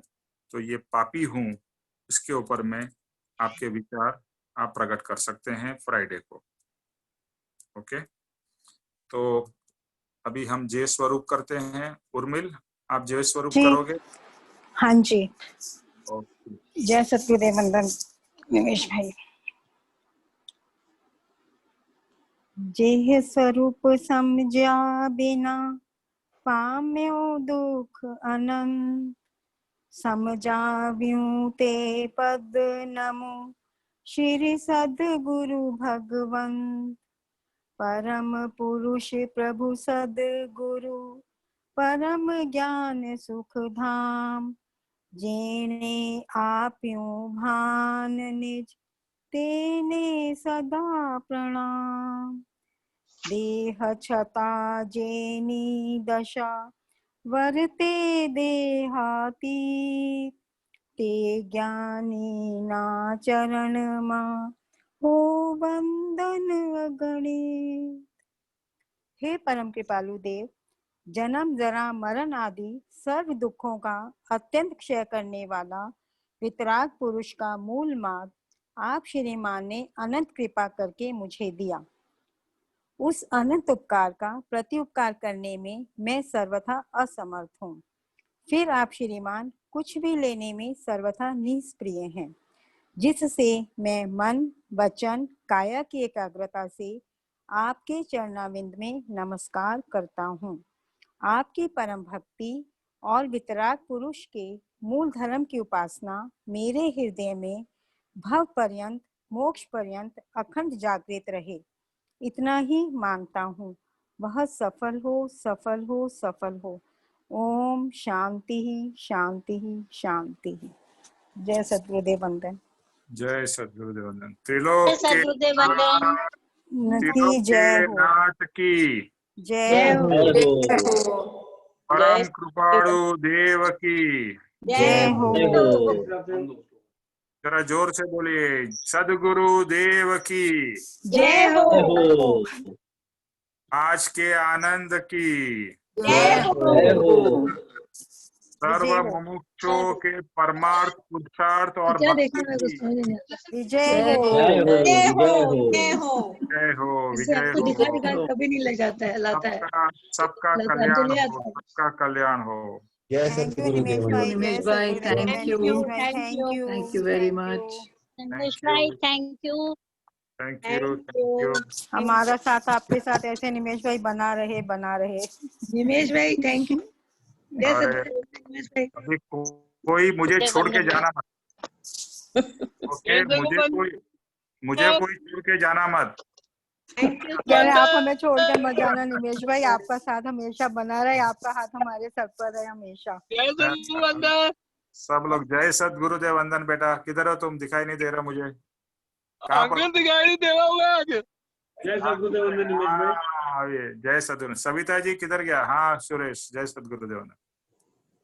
तो ये पापी हूं इसके ऊपर में आपके विचार आप प्रकट कर सकते हैं फ्राइडे को। ओके, तो अभी हम जय स्वरूप करते हैं। उर्मिल, आप जय स्वरूप जी। करोगे? हाँ जी, ओके। जय सतगुरुदेव वंदन निमेश भाई। जेह स्वरूप समझा बिना पाम्यो दुख अनंत। समझाव्यूं ते पद नमो श्री सद्गुरु भगवंत। परम पुरुष प्रभु सद्गुरु परम ज्ञान सुख धाम। जेने आप्यूं भान निज तेने सदा प्रणाम। देह छता जेनी दशा वर्ते देहातीत। ते ज्ञानी ना चरण मां हो वंदन अगणित। हे परम कृपालु देव, जन्म जरा मरण आदि सर्व दुखों का अत्यंत क्षय करने वाला वितराग पुरुष का मूल मार्ग आप श्रीमान ने अनंत कृपा करके मुझे दिया। उस अनंत उपकार का प्रत्युपकार करने में मैं सर्वथा असमर्थ हूँ। फिर आप श्रीमान कुछ भी लेने में सर्वथा निष्प्रिय हैं, जिससे मैं मन वचन काया की एकाग्रता से आपके चरणाविंद में नमस्कार करता हूँ। आपकी परम भक्ति और वितराग पुरुष के मूल धर्म की उपासना मेरे हृदय में भव पर्यंत मोक्ष पर्यंत अखंड जागृत रहे, इतना ही मांगता हूँ। वह सफल हो, सफल हो, सफल हो। ओम शांति ही शांति ही शांति ही। जय सद्गुरुदेव वंदन। जय सद्गुरुदेव वंदन। त्रिलोक के सद्गुरुदेव वंदन। नती जय हो। नाथ की जय हो। जय हो। परम कृपाणु देव की जय हो। जय हो। जरा जोर से बोलिए, सद्गुरु देव की, जय हो। जय हो। आज के आनंद की, जय हो। जय हो। सर्व विजय हो। मुमुक्षुओं के परमार्थ पुरुषार्थ और क्या भक्ति देखना है कुछ की समझ नहीं आता। विजय हो। जय हो। जय हो। जय जय हो। हो। जय हो, इससे विजय आपको दिखा हो। दिखा कभी नहीं लग जाता है, लाता है, सबका लाता है, कल्याण चले हो, आता है। सबका कल्याण हो। जय थैंक यू सतगुरुदेव निमेश वंदन। भाई। जय निमेश भाई, सद्गुरुदेव thank वंदन। you. निमेश भाई Thank thank you. You. Thank you very Thank much. you. संदेश थैंक भाई you, thank you. Thank Thank you, thank you. you. हमारा साथ आपके साथ ऐसे निमेश भाई बना रहे, बना रहे। निमेश भाई थैंक यू। जय अरे सद्गुरुदेव निमेश भाई। अभी कोई मुझे छोड़ के जाना मत, ओके? मुझे कोई छोड़ के जाना मत। Thank you. कह रहे आप हमें छोड़कर मत जाना निमेश भाई, आपका साथ हमेशा बना रहे, आपका हाथ हमारे सर पर है हमेशा। सब लोग जय सद्गुरुदेव वंदन। बेटा किधर हो तुम? दिखाई नहीं दे रहा मुझे। कहाँ पर? दिखाई नहीं दे रहा होगा आगे। जय सद्गुरुदेव वंदन निमेश भाई। हाँ, ये जय सद्गुरु। सविता जी किधर गया? हाँ सुरेश, जय सद्गुरुदेव वंदन।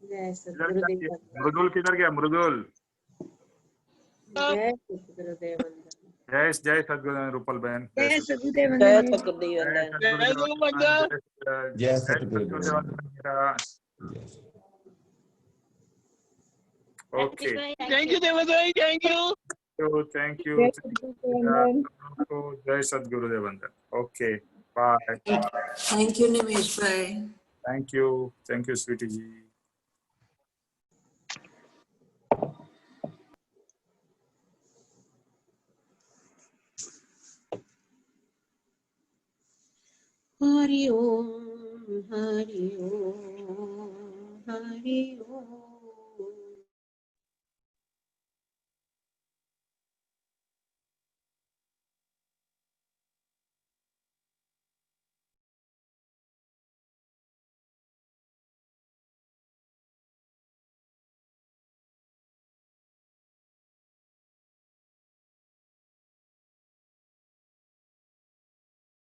जय किधर गया? सद्गुरुदेव वंदन। मृदुल किधर गया? मृदुल जय सद्गुरुदेव वंदन। जय जय सद्गुरुदेव। रूपल बहन जय सद्गुरुदेव जय वंदन। सद्गुरुदेव जय वंदन। सद्गुरुदेव वंदन। जय सतगुरुदेव वंदन। बेटा। ओके, थैंक यू देवत भाई, थैंक यू। तो थैंक यू। जय सद्गुरुदेव वंदन। जय सद्गुरुदेव वंदन। Okay, bye. Thank you, Nimesh भाई. Thank you sweety ji. Hari Om, Hari Om, Hari Om.